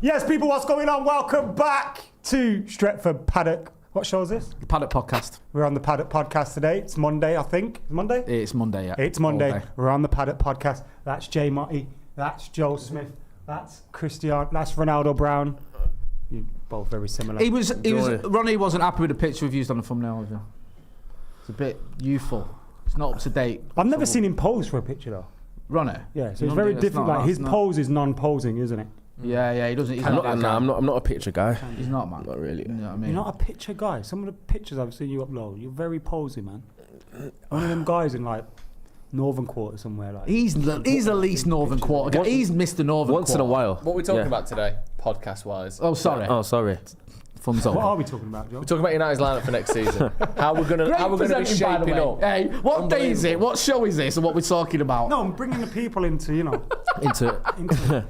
Yes, people, what's going on? Welcome back to Stretford Paddock. What show is this? The Paddock Podcast. We're on the Paddock Podcast today. It's Monday, I think. Monday? It's Monday, yeah. It's Monday. We're on the Paddock Podcast. That's Jay Motti. That's Joe Smith. That's Christian. That's Ronaldo Brown. You're both very similar. Ronnie wasn't happy with the picture we've used on the thumbnail. It's a bit youthful. It's not up to date. I've never seen him pose for a picture though. Ronnie? Yeah, so it's very different. Like his pose is non-posing, isn't it? Yeah, he doesn't. I'm not a picture guy. He's not, man. Not really. You know what I mean? You're not a picture guy. Some of the pictures I've seen you upload, you're very posy, man. One of them guys in like Northern Quarter somewhere. Like he's the least Northern Quarter guy. He's Mr. Northern Once Quarter. in a while. What are we talking about today, podcast-wise? Oh, sorry. Oh, sorry. Thumbs up. what are we talking about, Joe? We're talking about United's lineup for next season. How we're gonna be shaping up. Hey, what day is it? What show is this and what we're talking about? No, I'm bringing the people into, into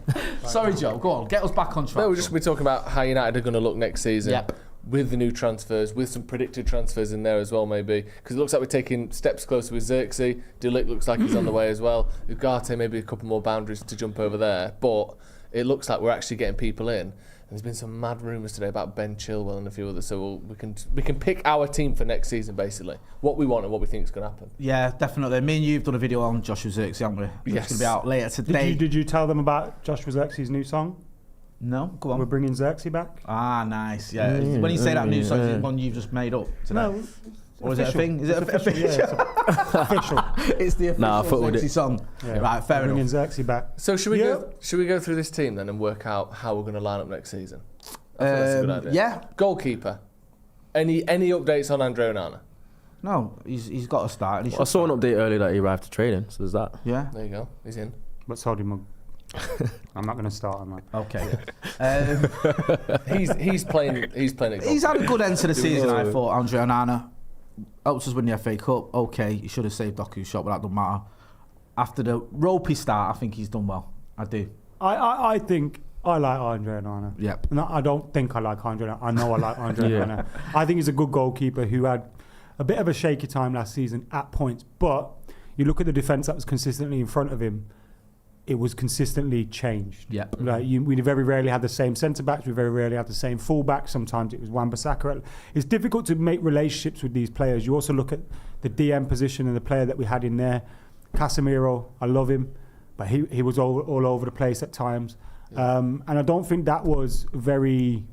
Sorry, Joe. Go on. Get us back on track. No, we're talking about how United are going to look next season. Yep. With the new transfers, with some predicted transfers in there as well, maybe. Because it looks like we're taking steps closer with Zirkzee. Ligt looks like he's on the way as well. Ugarte, maybe a couple more boundaries to jump over there. But it looks like we're actually getting people in. And there's been some mad rumours today about Ben Chilwell and a few others. So we can pick our team for next season, basically. What we want and what we think is going to happen. Yeah, definitely. Me and you've done a video on Joshua Zirkzee, haven't we? Yes. It's going to be out later today. Did you tell them about Joshua Zirkzee's new song? No? Go on. We're bringing Zirkzee back. Ah, nice. Yeah. When you say that new song, is it one you've just made up today? No. Or is it a thing? Is it official? Yeah, it's official. It's the official Zirkzee song. Yeah. Right, fair Bringing enough. Zirkzee back. So should we go through this team then and work out how we're going to line up next season? I think that's a good idea. Yeah. Goalkeeper. Any updates on Andre Onana? No, he's got to start. I saw an update earlier that he arrived to training, so there's that. Yeah. There you go. He's in. But so did Mug. I'm not going to start on that. Okay. He's playing. He's playing. He's had a good end to the season, I thought. Andre Onana helped us win the FA Cup. Okay, he should have saved Doku's shot, but that don't matter. After the ropey start, I think he's done well. I do. I think I like Andre Onana. Yep. No, I don't think I like Andre Onana. I know I like Andre Onana. I think he's a good goalkeeper who had a bit of a shaky time last season at points. But you look at the defence that was consistently in front of him, it was consistently changed. Yep. Like we very rarely had the same centre-backs. We very rarely had the same full-backs. Sometimes it was Wan-Bissaka. It's difficult to make relationships with these players. You also look at the DM position and the player that we had in there. Casemiro, I love him, but he was all over the place at times. And I don't think that was very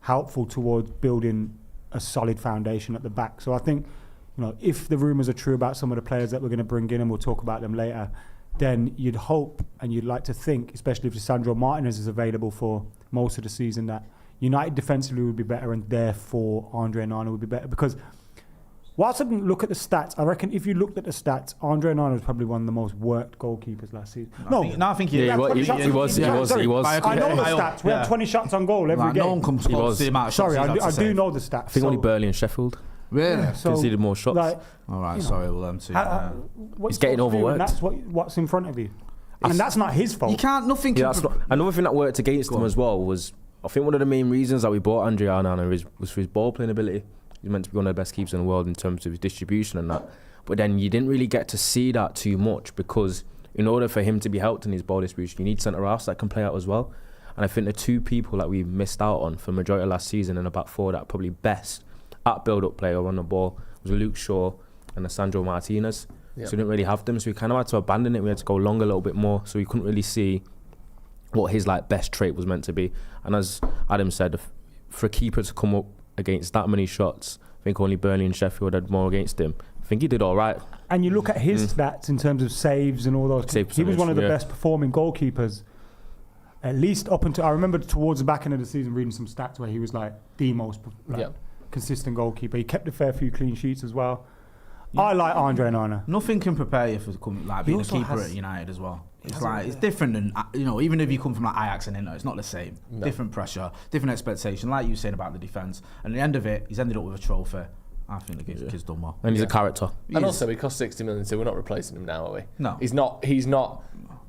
helpful towards building a solid foundation at the back. So I think, if the rumours are true about some of the players that we're going to bring in, and we'll talk about them later, then you'd hope and you'd like to think, especially if Sandro Martinez is available for most of the season, that United defensively would be better and therefore Andre Onana would be better. Because whilst I didn't look at the stats, I reckon if you looked at the stats, Andre Onana was probably one of the most worked goalkeepers last season. I think he was. I know the stats. We had 20 shots on goal every game. No one comes close to the amount of shots. Sorry, I do know the stats. I think only Burnley and Sheffield. Really? Yeah, so, conceded more shots. All right, sorry, well, them too. He's getting overworked. That's what's in front of you. And that's not his fault. You can't, nothing can... Another thing that worked against him as well was, I think one of the main reasons that we bought Andre Onana was for his ball playing ability. He's meant to be one of the best keepers in the world in terms of his distribution and that. But then you didn't really get to see that too much because in order for him to be helped in his ball distribution, you need centre-halves that can play out as well. And I think the two people that we missed out on for the majority of last season and about four that are probably best at build-up play or on the ball was Luke Shaw and Sandro Martinez. Yep. So we didn't really have them, so we kind of had to abandon it. We had to go long a little bit more, so we couldn't really see what his best trait was meant to be. And as Adam said, for a keeper to come up against that many shots, I think only Burnley and Sheffield had more against him. I think he did all right. And you look at his stats in terms of saves and all those. He was one of the best performing goalkeepers, at least up until I remember towards the back end of the season reading some stats where he was the most consistent goalkeeper. He kept a fair few clean sheets as well. Yeah. I like Andre Onana. Nothing can prepare you for being a keeper at United as well. It's different than even if you come from Ajax and Inter, it's not the same. No. Different pressure, different expectation. Like you were saying about the defence, and at the end of it, he's ended up with a trophy. I think the kid's done well, and he's a character. And also, he cost 60 million, so we're not replacing him now, are we? No, he's not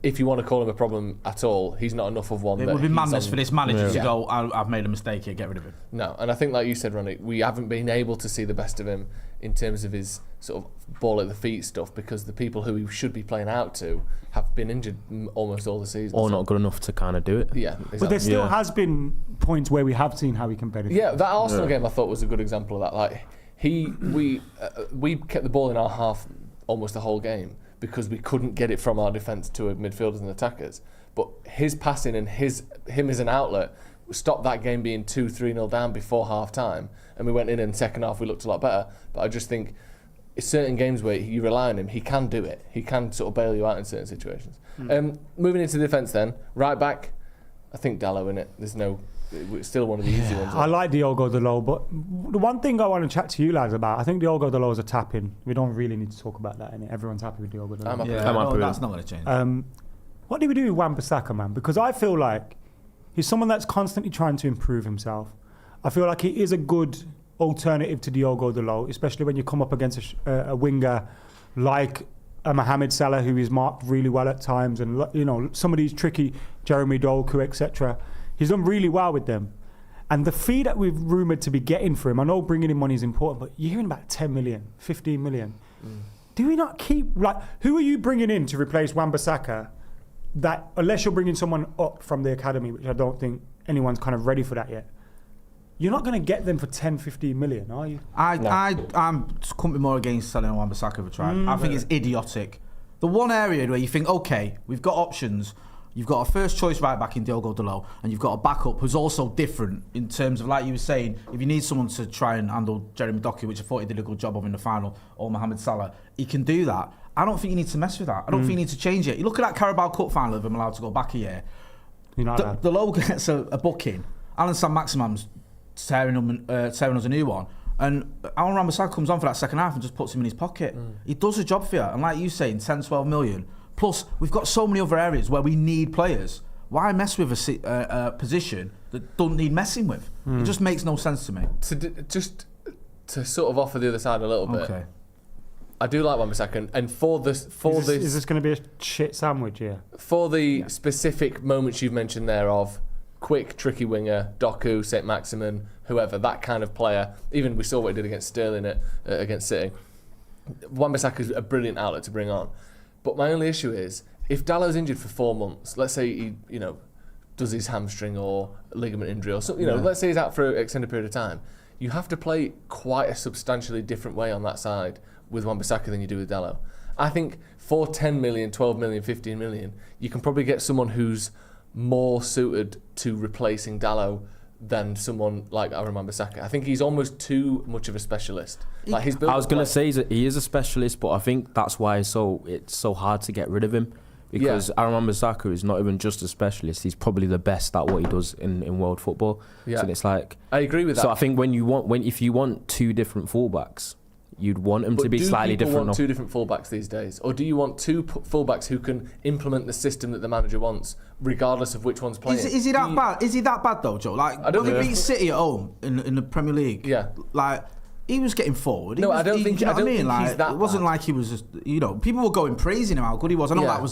if you want to call him a problem at all, he's not enough of one. It would be madness for this manager to go, I've made a mistake here, get rid of him. No, and I think like you said, Ronnie, we haven't been able to see the best of him in terms of his sort of ball at the feet stuff, because the people who he should be playing out to have been injured almost all the season. Or not good enough to kind of do it. Yeah, exactly. But there still has been points where we have seen how he can benefit. Yeah, that Arsenal game I thought was a good example of that. Like we kept the ball in our half almost the whole game because we couldn't get it from our defence to our midfielders and attackers. But his passing and him as an outlet stopped that game being 2-3-0 down before half time, and we went in second half we looked a lot better. But I just think certain games where you rely on him, he can do it. He can sort of bail you out in certain situations. Moving into the defence then, right back, I think Dalot in it. It's still one of the easy ones. I like Diogo Dalot, but the one thing I want to chat to you lads about, I think Diogo Dalot is a tap-in. We don't really need to talk about that, innit? Everyone's happy with Diogo Dalot. I'm happy with that's not going to change. What do we do with Wan-Bissaka, man? Because I feel like he's someone that's constantly trying to improve himself. I feel like he is a good alternative to Diogo Dalot, especially when you come up against a winger like a Mohamed Salah, who is marked really well at times, and some of these tricky Jeremy Doku, etc. He's done really well with them. And the fee that we've rumoured to be getting for him, I know bringing in money is important, but you're hearing about 10 million, 15 million. Do we not keep, who are you bringing in to replace Wan-Bissaka that, unless you're bringing someone up from the academy, which I don't think anyone's kind of ready for that yet, you're not going to get them for 10, 15 million, are you? I'm couldn't be more against selling Wan-Bissaka for trying. I think it's idiotic. The one area where you think, okay, we've got options. You've got a first choice right back in Diogo Dalot, and you've got a backup who's also different in terms of, like you were saying, if you need someone to try and handle Jeremy Doku, which I thought he did a good job of in the final, or Mohamed Salah, he can do that. I don't think you need to mess with that. I don't think you need to change it. You look at that Carabao Cup final of him allowed to go back a year. Dalot gets a booking. Alan Saint-Maximum's tearing us a new one. And Aaron Wan-Bissaka comes on for that second half and just puts him in his pocket. He does a job for you. And like you saying, 10, 12 million. Plus, we've got so many other areas where we need players. Why mess with a position that don't need messing with? It just makes no sense to me. Just to sort of offer the other side a little bit. Okay. I do like Wan-Bissaka, and is this going to be a shit sandwich? Yeah. For the specific moments you've mentioned there of quick, tricky winger, Doku, Saint-Maximin, whoever, that kind of player. Even we saw what he did against Sterling against City. Wan-Bissaka is a brilliant outlet to bring on. But my only issue is, if Dalot's injured for 4 months, let's say he, does his hamstring or ligament injury or something, let's say he's out for an extended period of time, you have to play quite a substantially different way on that side with Wan-Bissaka than you do with Dalot. I think for 10 million, 12 million, 15 million, you can probably get someone who's more suited to replacing Dalot than someone like Aaron Wan-Bissaka. I think he's almost too much of a specialist. I was going to say he is a specialist, but I think that's why it's so hard to get rid of him, because Aaron Wan-Bissaka is not even just a specialist. He's probably the best at what he does in world football. Yeah. So it's like, I agree with that. So I think if you want two different fullbacks, you'd want them to be slightly different. Do you want two different fullbacks these days? Or do you want two fullbacks who can implement the system that the manager wants, regardless of which one's playing? Is he that bad? Is he that bad though, Joe? Like, when he beat City at home in the Premier League, he was getting forward. I don't think he's that bad. It wasn't like he was just, people were going praising him how good he was. I know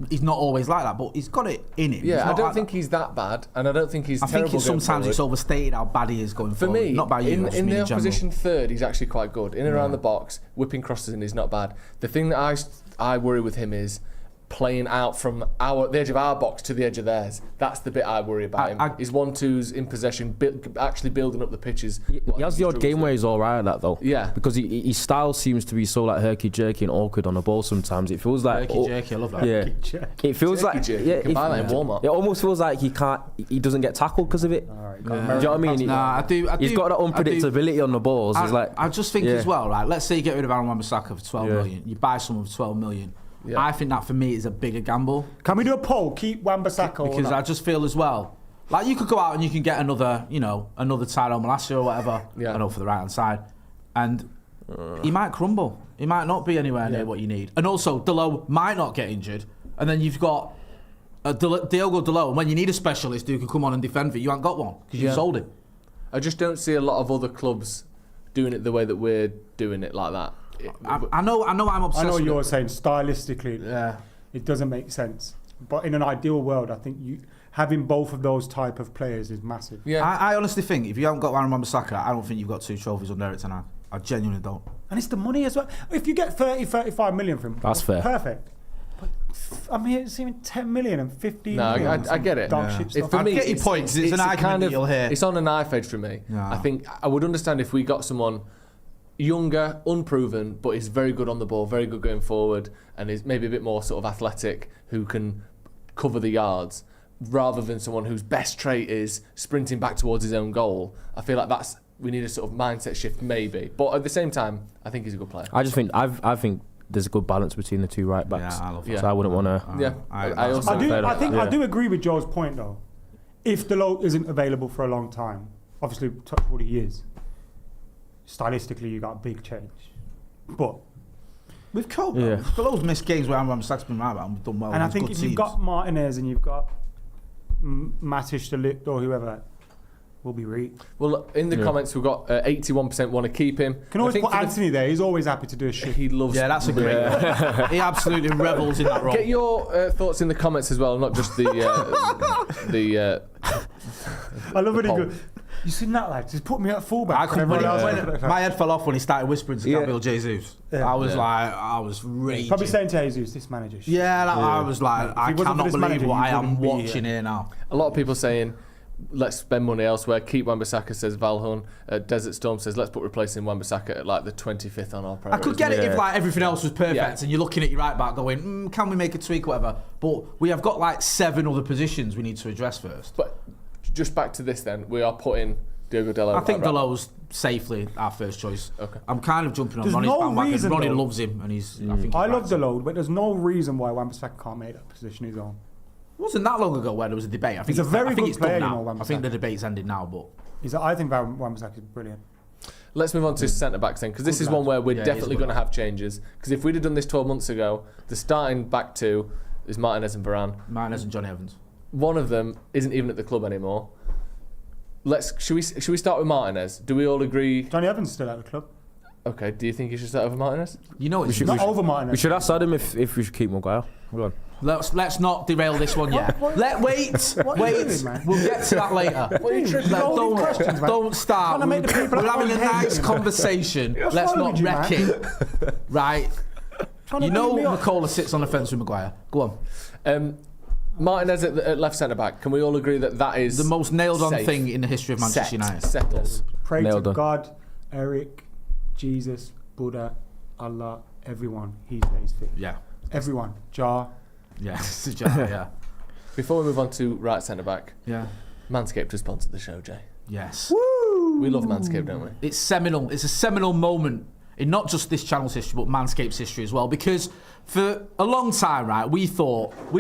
he's not always like that, but he's got it in him. Yeah, I don't think he's that bad, and I don't think he's terrible. I think sometimes it's overstated how bad he is going forward. For me, not by you, in the opposition third, he's actually quite good. In and around the box, whipping crosses in is not bad. The thing that I worry with him is playing out from the edge of our box to the edge of theirs. That's the bit I worry about him. His 1-2s in possession, actually building up the pitches. He has the odd game where he's all right at that though. Yeah. Because his style seems to be so like herky-jerky and awkward on the ball sometimes. It feels like... Herky-jerky, I love that. Yeah. It feels like... Yeah, you can buy that in Walmart. It almost feels like he doesn't get tackled because of it. Right, do you know what I mean? I do. He's got that unpredictability on the balls. I just think as well, right, let's say you get rid of Aaron Wan-Bissaka for 12 million. You buy someone for 12 million. Yeah. I think that for me is a bigger gamble. Can we do a poll? Keep Wan-Bissaka because I just feel as well, like you could go out and you can get another Tyrone Malacia or whatever. Yeah. I know for the right hand side, and he might crumble. He might not be anywhere near what you need. And also, Dalot might not get injured, and then you've got Diogo Dalot. And when you need a specialist who can come on and defend for you, ain't got one because you sold him. I just don't see a lot of other clubs doing it the way that we're doing it like that. I know I'm obsessed. I know you're saying stylistically, it doesn't make sense. But in an ideal world, I think having both of those type of players is massive. Yeah, I honestly think if you haven't got Wan-Bissaka, I don't think you've got 2 trophies under Eric Ten Hag. I genuinely don't. And it's the money as well. If you get 35 million from him, that's fair. Perfect. But I'm here seeing 10 million and 15 no, million. I get it. For me, I get your points. It's an argument that you'll hear. It's on a knife edge for me. Yeah. I think I would understand if we got someone younger, unproven, but is very good on the ball, very good going forward, and is maybe a bit more sort of athletic, who can cover the yards, rather than someone whose best trait is sprinting back towards his own goal. I feel like we need a sort of mindset shift, maybe. But at the same time, I think he's a good player. I think there's a good balance between the 2 right backs. Yeah, I love that. So I wouldn't want to. Yeah, I do agree with Joe's point though. If Dalot isn't available for a long time, obviously touch wood he is. Stylistically, you got a big change, but we've coped. Yeah. Dalot's missed games where Wan-Bissaka's been right, but we've done well. And I think if you've got Martinez and you've got Matthijs, Ligt, or whoever, will be read. Well, in the comments, we've got 81% want to keep him. Can always put Anthony there. He's always happy to do a shit. He loves. Yeah, that's a great. He absolutely revels in that role. Get your thoughts in the comments as well, not just the I love when he goes. You seen that, lad? Just put me at fullback. My head fell off when he started whispering to Gabriel Jesus. I was raging. Probably saying to Jesus, this manager. I was like, I cannot believe what I am watching here now. A lot of people saying, let's spend money elsewhere. Keep Wan-Bissaka, says Valhun. Desert Storm says, let's put replacing Wan-Bissaka at like the 25th on our priorities. I could get it if like everything else was perfect and you're looking at your right back going, can we make a tweak, whatever. But we have got like 7 other positions we need to address first. But just back to this then, we are putting Diogo Dalot. I think Dalot's safely our first choice. Okay. I'm kind of jumping on Ronnie's bandwagon. Ronnie loves him, and he's. I love Dalot, but there's no reason why Wan-Bissaka can't make that position his own. It wasn't that long ago where there was a debate. I think he's a very good player, I think the debate's ended now, but I think Wan-Bissaka is brilliant. Let's move on to centre backs then, because this is one where we're definitely going to have changes. Because if we'd have done this 12 months ago, the starting back 2 is Martinez and Varane. Martinez and Johnny Evans. One of them isn't even at the club anymore. Should we start with Martinez? Do we all agree? Johnny Evans is still at the club. Okay. Do you think he should start over Martinez? You know, we should not over Martinez. We should ask Adam if we should keep Maguire. Hold on. Let's not derail this one yet. Wait. We'll get to that later. Don't start. We're having a nice conversation. Let's not wreck it. Right. You know, McCullough sits on the fence with Maguire. Go on. Martinez at left centre back. Can we all agree that is the most nailed on thing in the history of Manchester United? Settled. Pray to God, Eric, Jesus, Buddha, Allah, everyone. He stays fit. Yeah. Everyone. Jar. Yeah. Jar. Yeah. Before we move on to right centre back. Yeah. Manscaped has sponsored the show, Jay. Yes. Woo! We love Manscaped, don't we? It's seminal. It's a seminal moment in not just this channel's history, but Manscaped's history as well. Because for a long time, right, we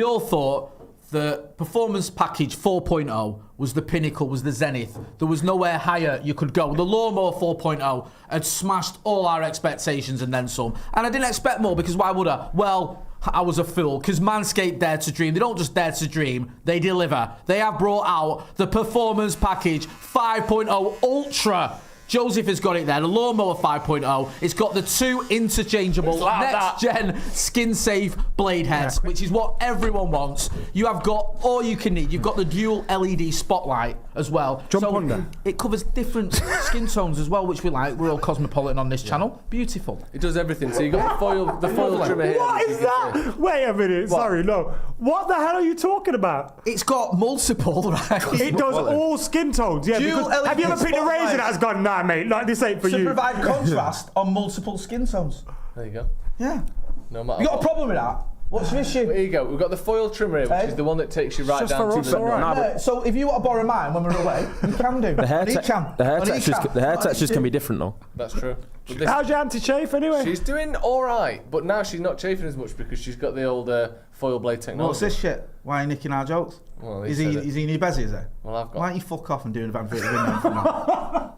all thought the Performance Package 4.0 was the pinnacle, was the zenith. There was nowhere higher you could go. The Lawnmower 4.0 had smashed all our expectations and then some. And I didn't expect more, because why would I? Well, I was a fool, because Manscaped dare to dream. They don't just dare to dream, they deliver. They have brought out the Performance Package 5.0 Ultra. Joseph has got it there, the Lawnmower 5.0. It's got the 2 interchangeable next-gen skin-safe blade heads, which is what everyone wants. You have got all you can need. You've got the dual LED spotlight as well. Jump under. It covers different skin tones as well, which we like. We're all cosmopolitan on this channel. Beautiful. It does everything. So you've got the foil trimmer here. What is that? Wait a minute. Sorry, no. What the hell are you talking about? It's got multiple, right? It does all skin tones. Yeah. Have you ever picked a razor that has gone, nah, mate, like this ain't for you? To provide contrast on multiple skin tones. There you go. Yeah. No matter. You got a problem with that? What's your issue? There you go. We've got the foil trimmer here, which is the one that takes you right down to the... Right. So if you want to borrow mine when we're away, you can do. The hair textures can be different though. That's true. How's your anti-chafe anyway? She's doing all right, but now she's not chafing as much because she's got the old foil blade technology. What's this shit? Why are you nicking our jokes? Well, is he in your bezzy, is he? Well, I've got... Why don't you fuck off and do an advert for now?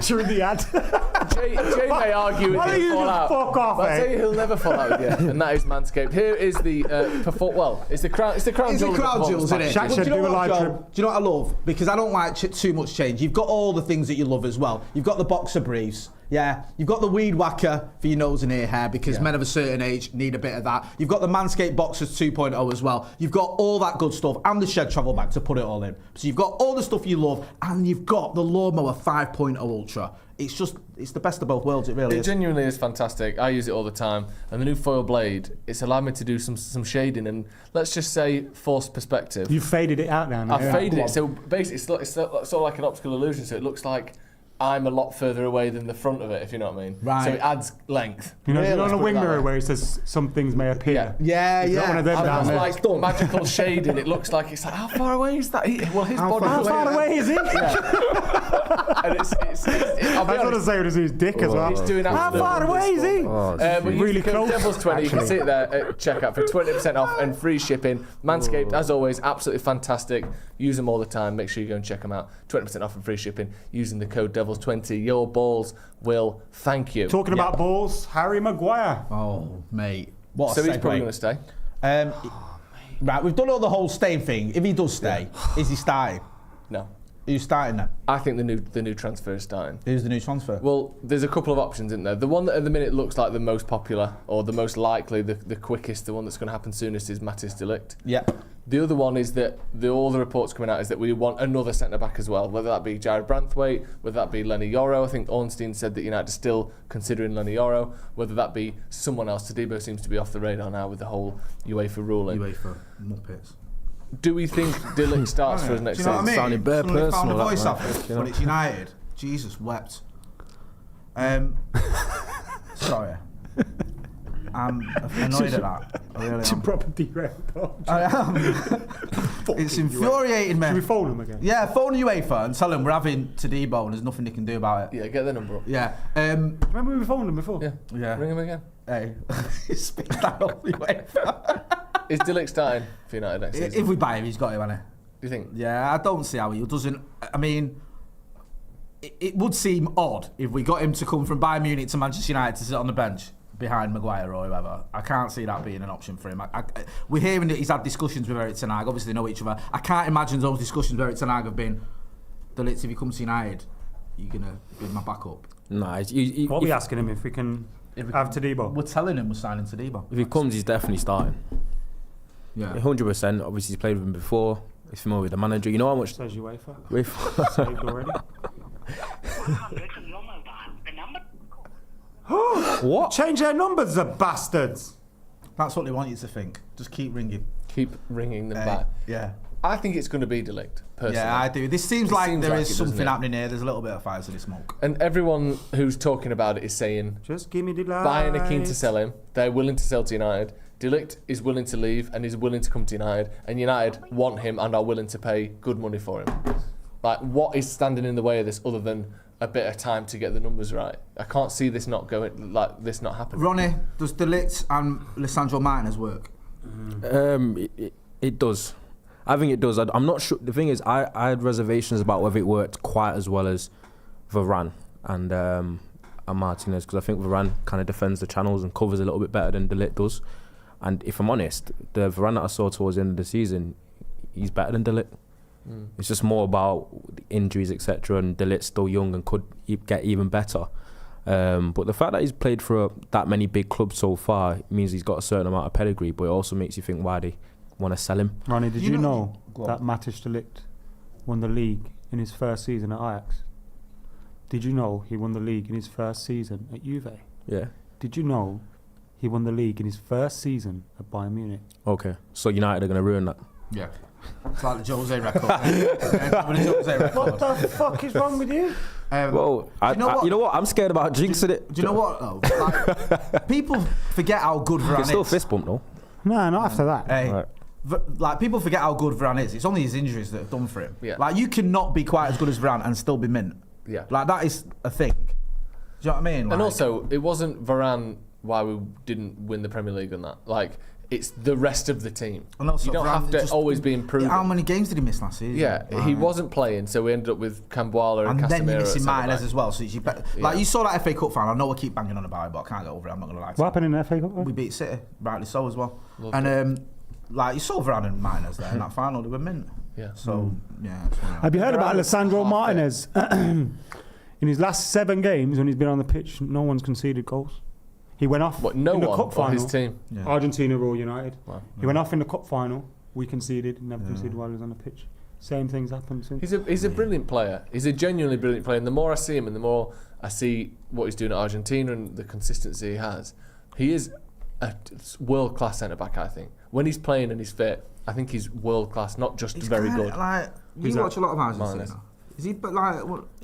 During the ad. Jay may argue with you fall out. Fuck off, but I'll tell you he'll never fall out with you, and that is Manscaped. Here is the it's the crown jewels, isn't it? Do you know what I love? Because I don't like too much change. You've got all the things that you love as well. You've got the boxer briefs. Yeah, you've got the weed whacker for your nose and ear hair because men of a certain age need a bit of that. You've got the Manscaped Boxers 2.0 as well. You've got all that good stuff and the Shed travel bag to put it all in. So you've got all the stuff you love and you've got the Lawnmower 5.0 Ultra. It's the best of both worlds, it really is. It genuinely is fantastic. I use it all the time. And the new foil blade, it's allowed me to do some shading and, let's just say, forced perspective. You've faded it out now. I've faded it, so basically it's sort of like an optical illusion, so it looks like I'm a lot further away than the front of it, if you know what I mean. Right. So it adds length. You know, on a wing mirror where it says some things may appear. Yeah. Got one of them down there. Like magical shading. It looks like it's like, how far away is that? Well, his body. How far away is he? And I'll be I was going to honest, say it was his dick as well. he's doing How far away is he? But Really close. Devils 20. You can see it there at checkout for 20% off and free shipping. Manscaped, as always, absolutely fantastic. Use them all the time. Make sure you go and check them out. 20% off and free shipping using the code Devils20. Your balls will thank you. Talking about balls, Harry Maguire. Oh, mate. What So a he's segue. probably going to stay. Right, we've done all the whole staying thing. If he does stay, is he starting? No. Who's starting then? I think the new transfer is starting. Who's the new transfer? Well, there's a couple of options, isn't there? The one that at the minute looks like the most popular or the most likely, the quickest, the one that's going to happen soonest is Matthijs de Ligt. Yeah. The other one is that all the reports coming out is that we want another centre-back as well, whether that be Jared Branthwaite, whether that be Lenny Yoro. I think Ornstein said that United are still considering Lenny Yoro, whether that be someone else. Tadibo seems to be off the radar now with the whole UEFA ruling. UEFA Muppets. Do we think De Ligt starts for us next Do you know what I mean? Sounded bare Suddenly found a personal, voice that, after man. it, when it's United. Jesus wept. Sorry. I'm annoyed at that. I really It's a am. proper derailed. I am. It's infuriating me. Should we phone him again? Yeah, phone UEFA and tell him we're having Tadibo and there's nothing they can do about it. Yeah, get the number up. Yeah. Remember we phoned him before? Yeah. Yeah. Ring him again. Hey, speak that up, UEFA. Is De Ligt starting for United next season? If we buy him, he's got to, hasn't he? Do you think? Yeah, I don't see how he doesn't. I mean, it would seem odd if we got him to come from Bayern Munich to Manchester United to sit on the bench behind Maguire or whoever. I can't see that being an option for him. We're hearing that he's had discussions with Erik ten Hag. Obviously, they know each other. I can't imagine those discussions with Erik ten Hag have been, De Ligt, if he comes to United, you're going to be my backup. Nah, What are we asking him if we can have Tadibo? We're telling him we're signing Tadibo. if he comes, he's definitely starting. Yeah. 100%. Obviously, he's played with him before. He's familiar with the manager. You know how much... Says UEFA. UEFA. Saved already. What? Change their numbers, the bastards. That's what they want you to think. Just keep ringing. Keep ringing them back. Yeah. I think it's going to be De Ligt, personally. Yeah, I do. This seems like there is it, something doesn't it? happening here. There's a little bit of fires in the smoke. And everyone who's talking about it is saying Just give me the light. Bayern are keen to sell him. They're willing to sell to United. De Ligt is willing to leave and is willing to come to United. And United want him and are willing to pay good money for him. Like, what is standing in the way of this other than a bit of time to get the numbers right? I can't see this not going, like this not happening. Ronnie, does De Ligt and Lisandro Martinez work? It does. I think it does. I'm not sure. The thing is, I had reservations about whether it worked quite as well as Varane and Martinez, because I think Varane kind of defends the channels and covers a little bit better than De Ligt does. And if I'm honest, the Varane that I saw towards the end of the season, he's better than De Ligt. It's just more about the injuries, etc. And De Ligt's still young and could get even better. But the fact that he's played for that many big clubs so far means he's got a certain amount of pedigree. But it also makes you think why they want to sell him. Ronnie, did you know Go on. that Matthijs de Ligt won the league in his first season at Ajax? Did you know he won the league in his first season at Juve? Yeah. Did you know he won the league in his first season at Bayern Munich? Okay. So United are going to ruin that. Yeah. It's like the Jose record. The Jose record. What the fuck is wrong with you? Well, you know what? I'm scared about jinxing it. Do you know what, though? Like, people forget how good You can Varane still is. fist bump though. No, not after that. Hey, Right. like, people forget how good Varane is. It's only his injuries that have done for him. Yeah. Like, you cannot be quite as good as Varane and still be mint. Yeah. Like, that is a thing. Do you know what I mean? Like, And also, it wasn't Varane why we didn't win the Premier League and that. Like, it's the rest of the team. and also You don't Varane have to just- always be improving. How many games did he miss last season? Yeah, he wasn't playing, so we ended up with Cambuala and And then Casemiro. you're at missing Martinez centre-back. as well. So you like, you saw that FA Cup final. I know I keep banging on about it, but I can't get over it. I'm not going to lie to What you. happened in the FA Cup? We beat City, rightly so as well. Loved And like, you saw Varane and Martinez there in that final. They were mint. Yeah. So yeah. It's Have you heard about Alessandro half Martinez? In his last 7 games when he's been on the pitch, no one's conceded goals. He went off in the cup final. His team? Yeah. Argentina or United. Wow. He went off in the cup final. We conceded, never conceded while he was on the pitch. Same things happened since. He's a brilliant player. He's a genuinely brilliant player. And the more I see him and the more I see what he's doing at Argentina and the consistency he has, he is a world-class centre-back, I think. When he's playing and he's fit, I think he's world-class, not just very good. Like, you watch a lot of Argentina. Is he? But like,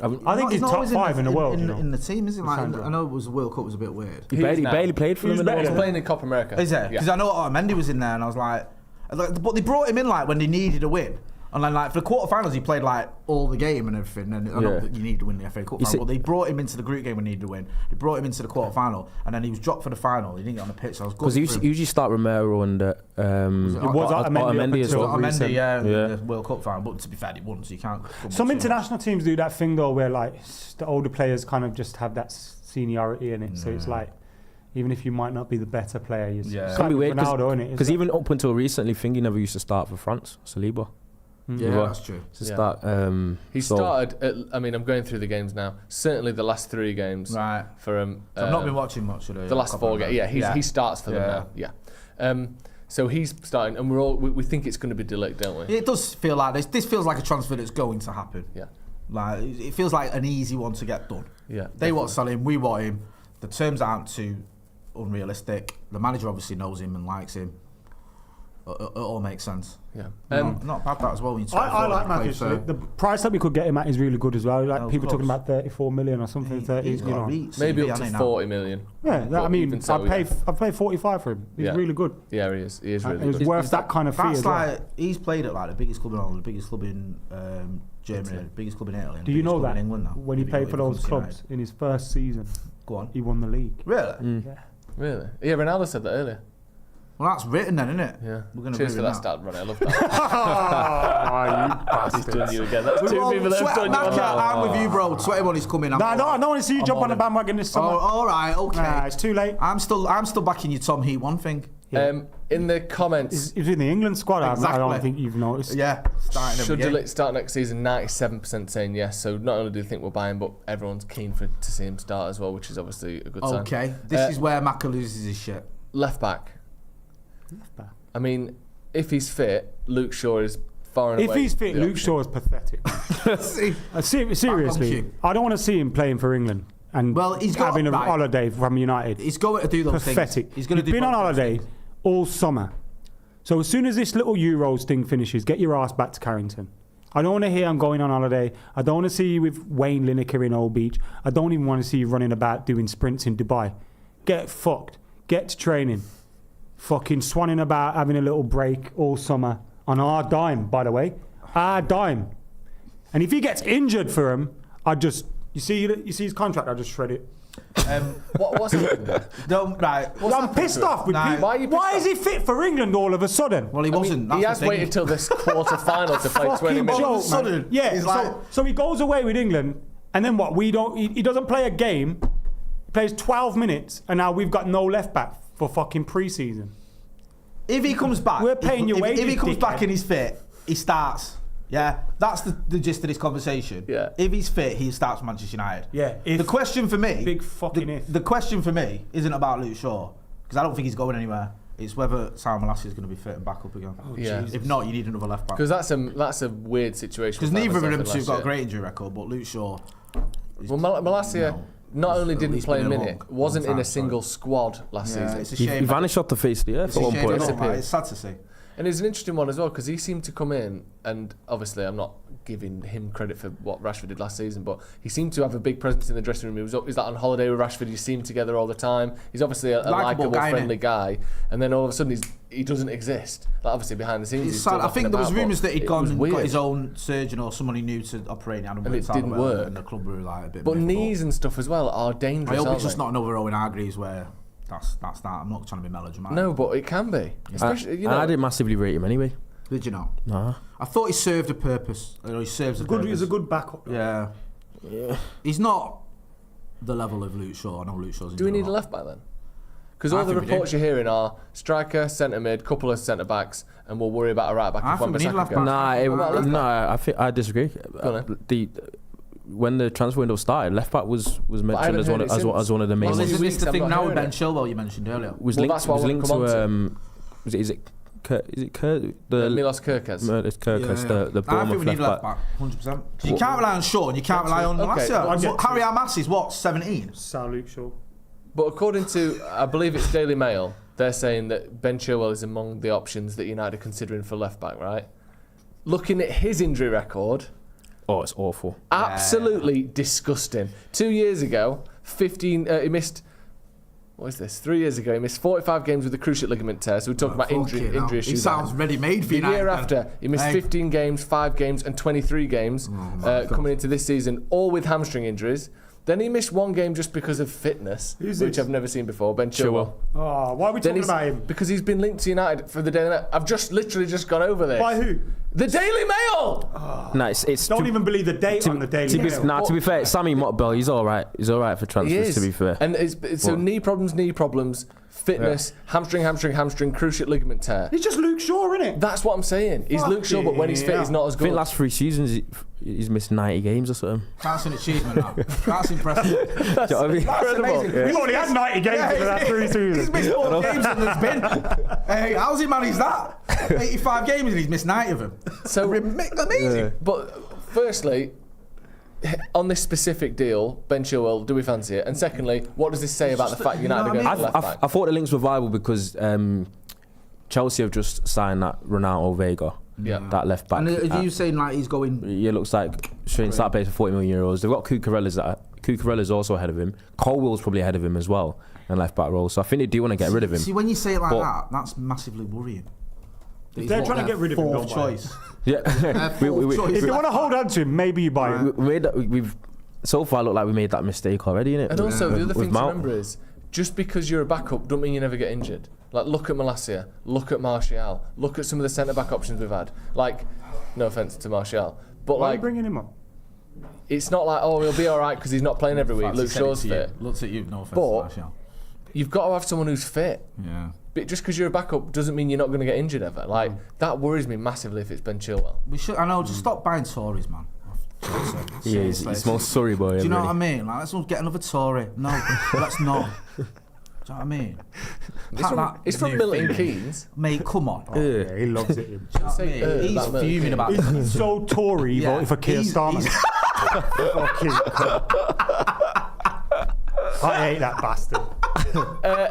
I think he's top 5 in the world. In the team, is he? Like, I know the World Cup was a bit weird. He barely played for them. He's playing in Copa America. Is it? Because I know Mendy was in there, and I was like, but they brought him in like when they needed a win. And then, like, for the quarterfinals, he played like all the game and everything. And I know that you need to win the FA Cup final, but they brought him into the group game when he needed to win. They brought him into the quarterfinal, and then he was dropped for the final. He didn't get on the pitch. So I was good. Because he usually start Romero and Otamendi as well. The World Cup final. But to be fair, he won, so you can't. Some international teams do that thing though, where like the older players kind of just have that seniority in it. So it's like, even if you might not be the better player, it's can be weird. Ronaldo, isn't it? Because even up until recently, Fingy never used to start for France. Saliba. Yeah, that's true. He started. I'm going through the games now. Certainly the last 3 games. Right. For I've not been watching much of the last 4 games. Yeah, he starts for them now. Yeah. So he's starting, and we think it's going to be De Ligt, don't we? It does feel like this. This feels like a transfer that's going to happen. Yeah. Like it feels like an easy one to get done. Yeah. They want to sell him. We want him. The terms aren't too unrealistic. The manager obviously knows him and likes him. It all makes sense. Yeah. Not bad that as well. I like Matthijs. The price that we could get him at is really good as well. Like people talking about 34 million or something. 30, maybe up to 40 million. Yeah, I'd pay 45 for him. He's really good. Yeah, he is. He is really good. It's worth that kind of fee as well. He's played at like the biggest club in Ireland, the biggest club in Germany, the biggest club in Italy. Do you know that when he played for those clubs in his first season, he won the league? Really? Yeah. Really? Yeah, Ronaldo said that earlier. Well, that's written then, isn't it? Yeah. We're gonna Cheers for that stat, Ronnie. I love that. You bastard. He's done you again. That's 2 people that have done you on that. I'm with you, bro. Sweaty one is coming. I don't want to see you jump on the bandwagon this summer. Oh, all right, okay. Nah, it's too late. I'm still backing your Tom Heat one thing. Yeah. In the comments, he's in the England squad. Exactly. I don't think you've noticed. Yeah, should De Ligt start next season? 97% saying yes. So not only do they think we'll buy him, but everyone's keen to see him start as well, which is obviously a good sign. Okay, this is where Macca loses his shit. Left back. I mean, if he's fit, Luke Shaw is far and away. If he's fit, Luke Shaw is pathetic. Seriously, I don't want to see him playing for England and having a holiday from United. He's going to do those things. Pathetic. He's been on holiday all summer. So as soon as this little Euros thing finishes, get your ass back to Carrington. I don't want to hear I'm going on holiday. I don't want to see you with Wayne Lineker in Old Beach. I don't even want to see you running about doing sprints in Dubai. Get fucked. Get to training. Fucking swanning about, having a little break all summer on our dime, by the way. Our dime. And if he gets injured for him, you see his contract, I'll just shred it. What's happened? I'm pissed off with people. Why is he fit for England all of a sudden? Well, he wasn't. He has waited till this quarter final to play 20 minutes. Joke, sudden. Yeah, so he goes away with England, and then what? He doesn't play a game. He plays 12 minutes, and now we've got no left back for fucking pre-season. If he comes back, we're paying your wages. If he comes back and he's fit, he starts. Yeah, that's the gist of this conversation. Yeah. If he's fit, he starts for Manchester United. Yeah. The question for me, big fucking if. The question for me isn't about Luke Shaw because I don't think he's going anywhere. It's whether Sam Malassi is going to be fit and back up again. If not, you need another left back. Because that's a weird situation. Because neither of them two got a great injury record, but Luke Shaw. Well, Malassi not only didn't play a minute, wasn't in a single squad last season. It's a shame. He vanished off the face of the earth at one point. It's sad to see. And it's an interesting one as well because he seemed to come in, and obviously I'm not giving him credit for what Rashford did last season, but he seemed to have a big presence in the dressing room. He was like on holiday with Rashford. You see him together all the time. He's obviously a likeable, friendly guy, and then all of a sudden he doesn't exist. Like obviously behind the scenes, he's still I think there was rumours that he'd gone and weird. Got his own surgeon or someone he knew to operate on, and it didn't work. And the club were like a bit. But knees and stuff as well are dangerous. I hope it's just not another Owen Hargreaves where. That's that. I'm not trying to be melodramatic. No, but it can be. Especially, I didn't massively rate him anyway. Did you not? No. I thought he served a purpose. He serves a purpose. He's a good backup. Yeah. He's not the level of Luke Shaw. I know Luke Shaw's. Do we need a left back then? Because all the reports you're hearing are striker, centre mid, couple of centre backs, and we'll worry about a right back. I think we need left back. I disagree. when the transfer window started, left back was mentioned as one of the main Well, ones. isn't this the thing now with Ben Chilwell you mentioned earlier? Was linked to Milos Kerkez. The Bournemouth left back. 100%. You can't rely on Shaw and you can't rely on Malacia. Harry Almas is what, 17? Sir Luke Shaw. But according to, I believe it's Daily Mail, they're saying that Ben Chilwell is among the options that United are considering for left back, right? Looking at his injury record. Oh, it's awful. Absolutely disgusting. 2 years ago, he missed. What is this? 3 years ago, he missed 45 games with a cruciate ligament tear. So we're talking about injury issues. He sounds ready-made for United. The year after, he missed 15 games, 5 games, and 23 games coming into this season, all with hamstring injuries. Then he missed 1 game just because of fitness, which I've never seen before. Ben Chilwell. Oh, why are we talking about him? Because he's been linked to United for the Daily Mail. I've literally just gone over this. By who? The Daily Mail! Oh. No, it's don't even believe the date on the Daily Mail. To be fair, Sammy Motbell, he's all right. He's all right for transfers, to be fair. And knee problems, fitness, hamstring, cruciate ligament tear. He's just Luke Shaw, isn't it? That's what I'm saying. He's Luke Shaw, but when he's fit, he's not as good. I think last 3 seasons, he's missed 90 games or something. That's an achievement, that. That's impressive. That's amazing. Yeah. We've only had 90 games in the last 3 seasons. He's missed more games than there's been. Hey, how's he managed that? 85 games and he's missed 90 of them. So amazing. Yeah. But firstly, on this specific deal, Ben Chilwell, do we fancy it? And secondly, what does this say about the fact United are going for left back? I thought the links were viable because Chelsea have just signed that Ronaldo Vega. Yeah. That left back. And are you saying like he's going? Yeah, looks like straight start base for 40 million euros. They've got Cucurella's also ahead of him. Colwell's probably ahead of him as well in left back role. So I think they do want to get rid of him. See, when you say it like that, that's massively worrying. If they're trying to get rid of him, don't choice. Yeah. If you want to hold on to him, maybe you buy him. We've so far looked like we made that mistake already, innit? And also, the other thing to remember is, just because you're a backup, don't mean you never get injured. Like, look at Malacia, look at Martial, look at some of the centre-back options we've had. Like, no offence to Martial, but why are you bringing him up? It's not like, oh, he'll be all right because he's not playing every week. Luke Shaw's fit. Looks at you, no offence to Martial. You've got to have someone who's fit. Yeah. But just because you're a backup doesn't mean you're not going to get injured ever. Like, that worries me massively if it's Ben Chilwell. We should. I know. Just stop buying Tories, man. Yeah, he's more Surrey boy. Do you know what I mean? Like, let's not get another Tory. No, let's not. Do you know what I mean? It's from Milton Keynes. Mate, come on. Yeah, he loves it. He's fuming about it. He's so Tory, he voted for Keir Starmer. I hate that bastard.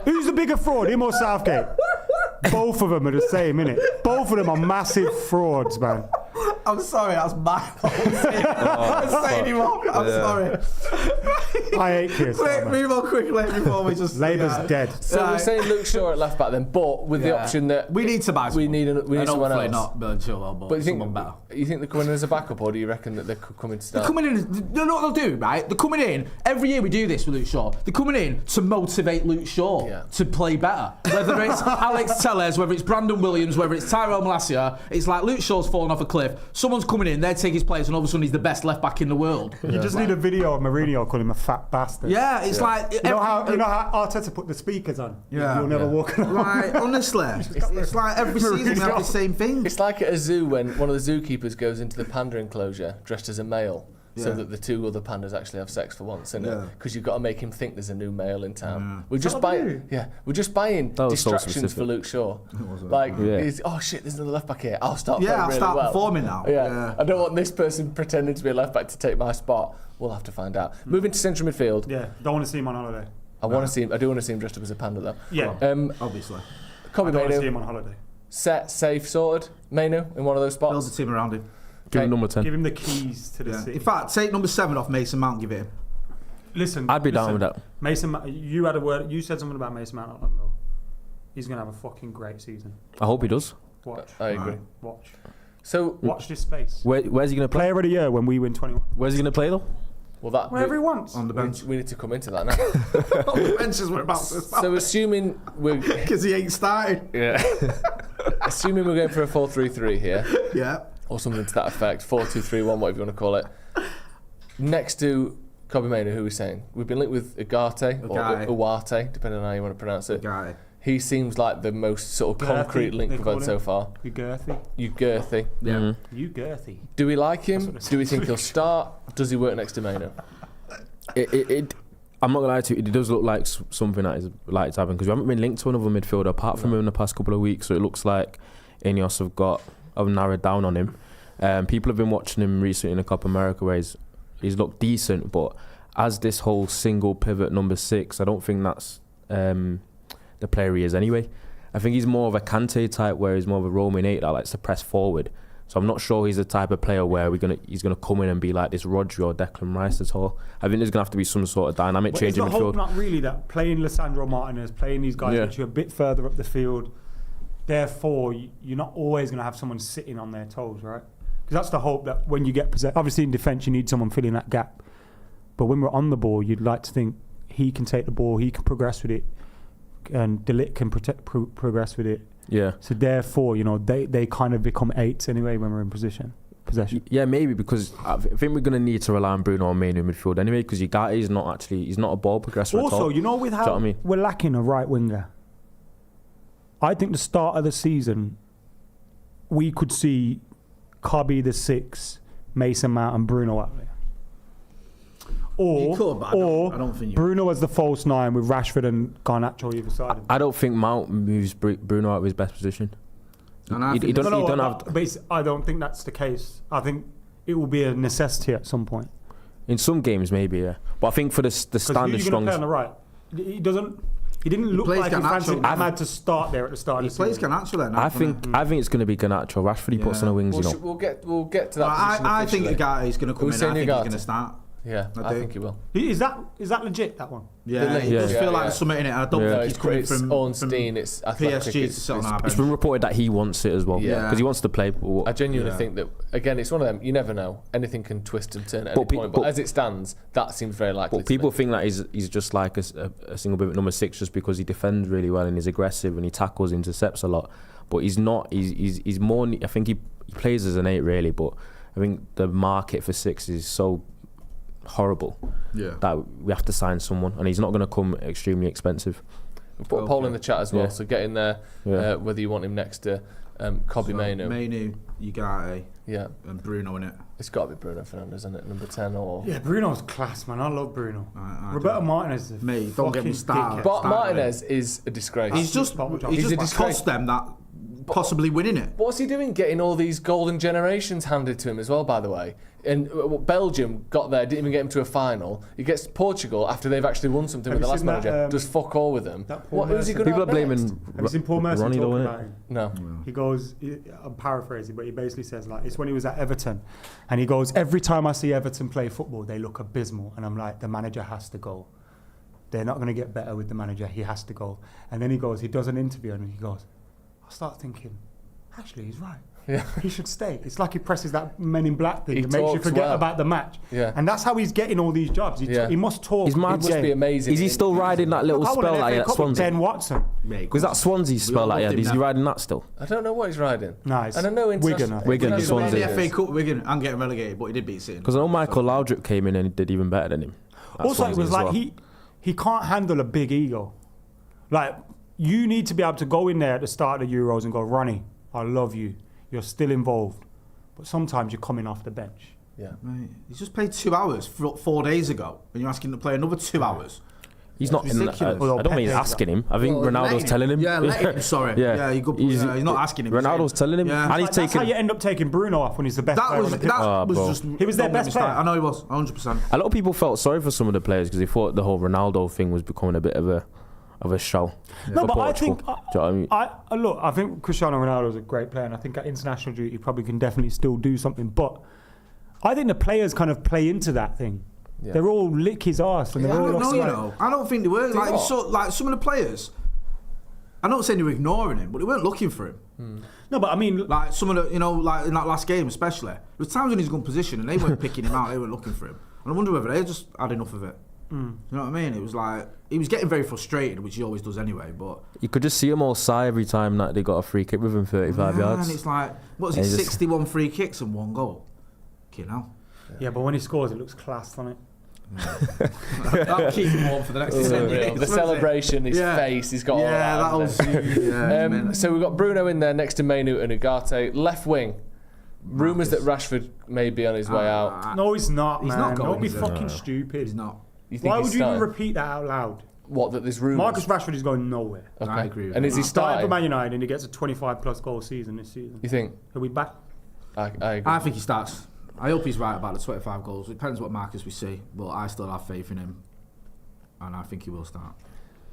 Who's the bigger fraud, him or Southgate? Both of them are the same, innit? Both of them are massive frauds, man. I'm sorry, that's my fault. I'm saying anymore. I'm sorry. I hate Keir Starmer. Move on quickly before we just... Labour's dead. So we're saying Luke Shaw at left back then, but with the option that... We need to buy someone. We need someone else. Not Ben Chilwell, but someone better. You think they're coming in as a backup, or do you reckon that they could come in to start? They're coming in... You know what they'll do, right? They're coming in... Every year we do this with Luke Shaw. They're coming in to motivate Luke Shaw to play better. Whether it's Alex Telles, whether it's Brandon Williams, whether it's Tyrell Malacia, it's like Luke Shaw's fallen off a cliff. Someone's coming in, they take his place, and all of a sudden he's the best left back in the world. You just need a video of Mourinho calling him a fat bastard. Yeah, it's like... You know how Arteta put the speakers on? Yeah. You'll never walk around. Like, honestly, it's like every season we have the same thing. It's like at a zoo when one of the zookeepers goes into the panda enclosure dressed as a male. So that the 2 other pandas actually have sex for once, innit? Because you've got to make him think there's a new male in town. We're just buying distractions for Luke Shaw. Oh shit, there's another left back here. I'll start playing really well. Performing now. Yeah. I don't want this person pretending to be a left back to take my spot. We'll have to find out. Moving to central midfield. Yeah, don't want to see him on holiday. I do want to see him dressed up as a panda though. Yeah. Obviously. I don't want to see him on holiday. Set, safe, sorted. Mainu in one of those spots. Build the team around him. Give him number 10. Give him the keys to the city. In fact, take number 7 off Mason Mount and give it him. Listen, I'd be down with that. Mason, you had a word. You said something about Mason Mount not long ago. He's going to have a fucking great season. I hope he does. Watch. I agree. Watch. So watch this space. Where's he going to play? Player of the year when we win 21. Where's he going to play though? Well, wherever he wants. On the bench. We need to come into that now. On the bench is what about to start. So assuming we're... Because he ain't started. Yeah. Assuming we're going for a 4-3-3 here. Yeah. Or something to that effect. 4-2-3-1, whatever you want to call it. Next to Kobe Mainu, who are we saying? We've been linked with Ugarte, or Ugarte, depending on how you want to pronounce it. Ugarte. He seems like the most sort of concrete link we've had so far. Ugarte. Yeah. Ugarte. Do we like him? Do we think he'll start? Does he work next to Manu? I'm not gonna lie to you, it does look like something that is likely to happen because we haven't been linked to another midfielder apart from him in the past couple of weeks. So it looks like Ineos have narrowed down on him. People have been watching him recently in the Copa America where he's looked decent, but as this whole single pivot number 6, I don't think that's the player he is anyway. I think he's more of a Kante type where he's more of a roaming 8 that likes to press forward. So I'm not sure he's the type of player where he's gonna come in and be like this Rodri or Declan Rice at all. I think there's gonna have to be some sort of dynamic change in midfield. Is the hope not really that playing Lisandro Martinez, playing these guys that you're a bit further up the field, therefore you're not always gonna have someone sitting on their toes, right? Because that's the hope that when you get possessed, obviously in defence you need someone filling that gap. But when we're on the ball, you'd like to think he can take the ball, he can progress with it, and Ligt can progress with it. Yeah. So therefore, they kind of become 8s anyway when we're in possession. Yeah, maybe because I think we're going to need to rely on Bruno and Manu in midfield anyway because Ugarte is he's not a ball progressor also, at all. With how we're lacking a right winger, I think the start of the season, we could see Cobby the 6, Mason Mount and Bruno out there. Or I don't think Bruno as the false 9 with Rashford and Garnacho either side. I don't think Mount moves Bruno out of his best position. I don't think that's the case. I think it will be a necessity at some point. In some games, maybe, yeah. But I think for the standard strong. Play on the right. He didn't look like he fancied Ahmad to start there at the start. He plays Garnacho then. I think it's going to be Garnacho. Rashford he puts on the wings. We'll get to that. I think Ugarte is going to come in. I think he's going to start. Yeah, I think he will. Is that legit, that one? Yeah, it does feel like there's something in it. I don't think he's coming from Ornstein. It's PSG. It's been reported that he wants it as well. Yeah, because he wants to play. I genuinely think that, again, it's one of them. You never know. Anything can twist and turn at any point. But as it stands, that seems very likely. But people think that he's just like a single pivot number 6 just because he defends really well and he's aggressive and he tackles, intercepts a lot. But he's not. He's more. I think he plays as an 8 really. But I think the market for 6 is so horrible that we have to sign someone, and he's not going to come extremely expensive. We'll put a poll in the chat as well, so get in there whether you want him next to Cobby Manu, Ugarte, and Bruno in it. It's got to be Bruno Fernandes, isn't it? Number 10 or... Yeah, Bruno's class, man. I love Bruno. Roberto Martinez is don't get me started. But Martinez is a disgrace. He's just cost them that possibly winning it. What's he doing getting all these golden generations handed to him as well, by the way? And Belgium got there, didn't even get him to a final. He gets Portugal after they've actually won something with the last manager. Does fuck all with them. Who's he going to People are blaming Have you seen Paul Merson talking about him? No. He goes, I'm paraphrasing, but he basically says, like, it's when he was at Everton. And he goes, every time I see Everton play football, they look abysmal. And I'm like, the manager has to go. They're not going to get better with the manager. He has to go. And then he does an interview and he goes, I start thinking, actually, he's right. Yeah. He should stay. It's like he presses that Men in Black thing. It makes you forget about the match. Yeah. And that's how he's getting all these jobs. He must talk. He must be amazing. Is he still riding that little spell like at Swansea? Ben Watson. Was that Swansea spell like that? Is he riding that still? I don't know what he's riding. Nice. And I know Wigan, Swansea. The FA Cup, Wigan, and getting relegated, but he did beat City. Because I know Michael Laudrup came in and he did even better than him. Also, it was like he can't handle a big ego. Like, you need to be able to go in there at the start of the Euros and go, Ronnie, I love you. You're still involved. But sometimes you're coming off the bench. Yeah. Mate, he's just played 2 hours 4 days ago, and you're asking him to play another 2 hours. He's not. I don't mean asking him. I think Ronaldo's telling him. Yeah, letting him. Sorry. He's not asking him. Ronaldo's telling him. Yeah. And that's how you end up taking Bruno off when he's the best player on the pitch. He was their best player. I know he was, 100%. A lot of people felt sorry for some of the players because they thought the whole Ronaldo thing was becoming a bit of a show. No, but Portugal. I think Cristiano Ronaldo is a great player, and I think at international duty he probably can definitely still do something. But I think the players kind of play into that thing. Yeah. They're all lick his arse, and they're all. I don't think they were like some of the players. I'm not saying they were ignoring him, but they weren't looking for him. No, but I mean, like some of the, like in that last game especially, there was times in his good position and they weren't picking him out. They weren't looking for him, and I wonder whether they just had enough of it. You know what I mean? It was like he was getting very frustrated, which he always does anyway. But you could just see him all sigh every time that they got a free kick within 35 yards. And it's like, what is it? 61 free kicks and 1 goal. Yeah, but when he scores, it looks class, doesn't it? That'll keep him warm for the next 10 years. The celebration, his face, he's got all that. So we've got Bruno in there next to Mainu and Ugarte. Left wing. Rumours that Rashford may be on his way out. No, he's not, man. He's not going. Don't be fucking stupid. He's not. Why would you even repeat that out loud? What, that there's rumours? Marcus Rashford is going nowhere. Okay. I agree with and is he starting starting? for Man United and he gets a 25-plus goal season this season? You think? He'll be back. I agree. I think he starts. I hope he's right about the 25 goals. It depends what Marcus we see, but I still have faith in him, and I think he will start.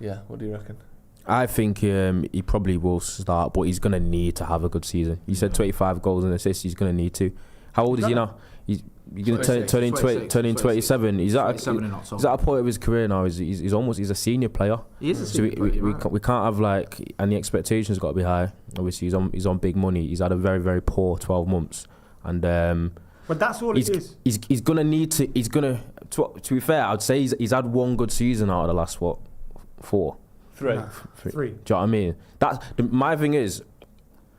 Yeah, what do you reckon? I think he probably will start, but he's going to need to have a good season. You said 25 goals and assists, he's going to need to. How old is he now? He's going to turn 27. He's at a point of his career now. He's a senior player. He is a senior player. We can't have and the expectations got to be high. Obviously, he's on big money. He's had a very, very poor 12 months, and but that's all it is. He's going to need to. He's going to be fair, I'd say he's had one good season out of the last 4. 3. 3. Do you know what I mean? My thing is.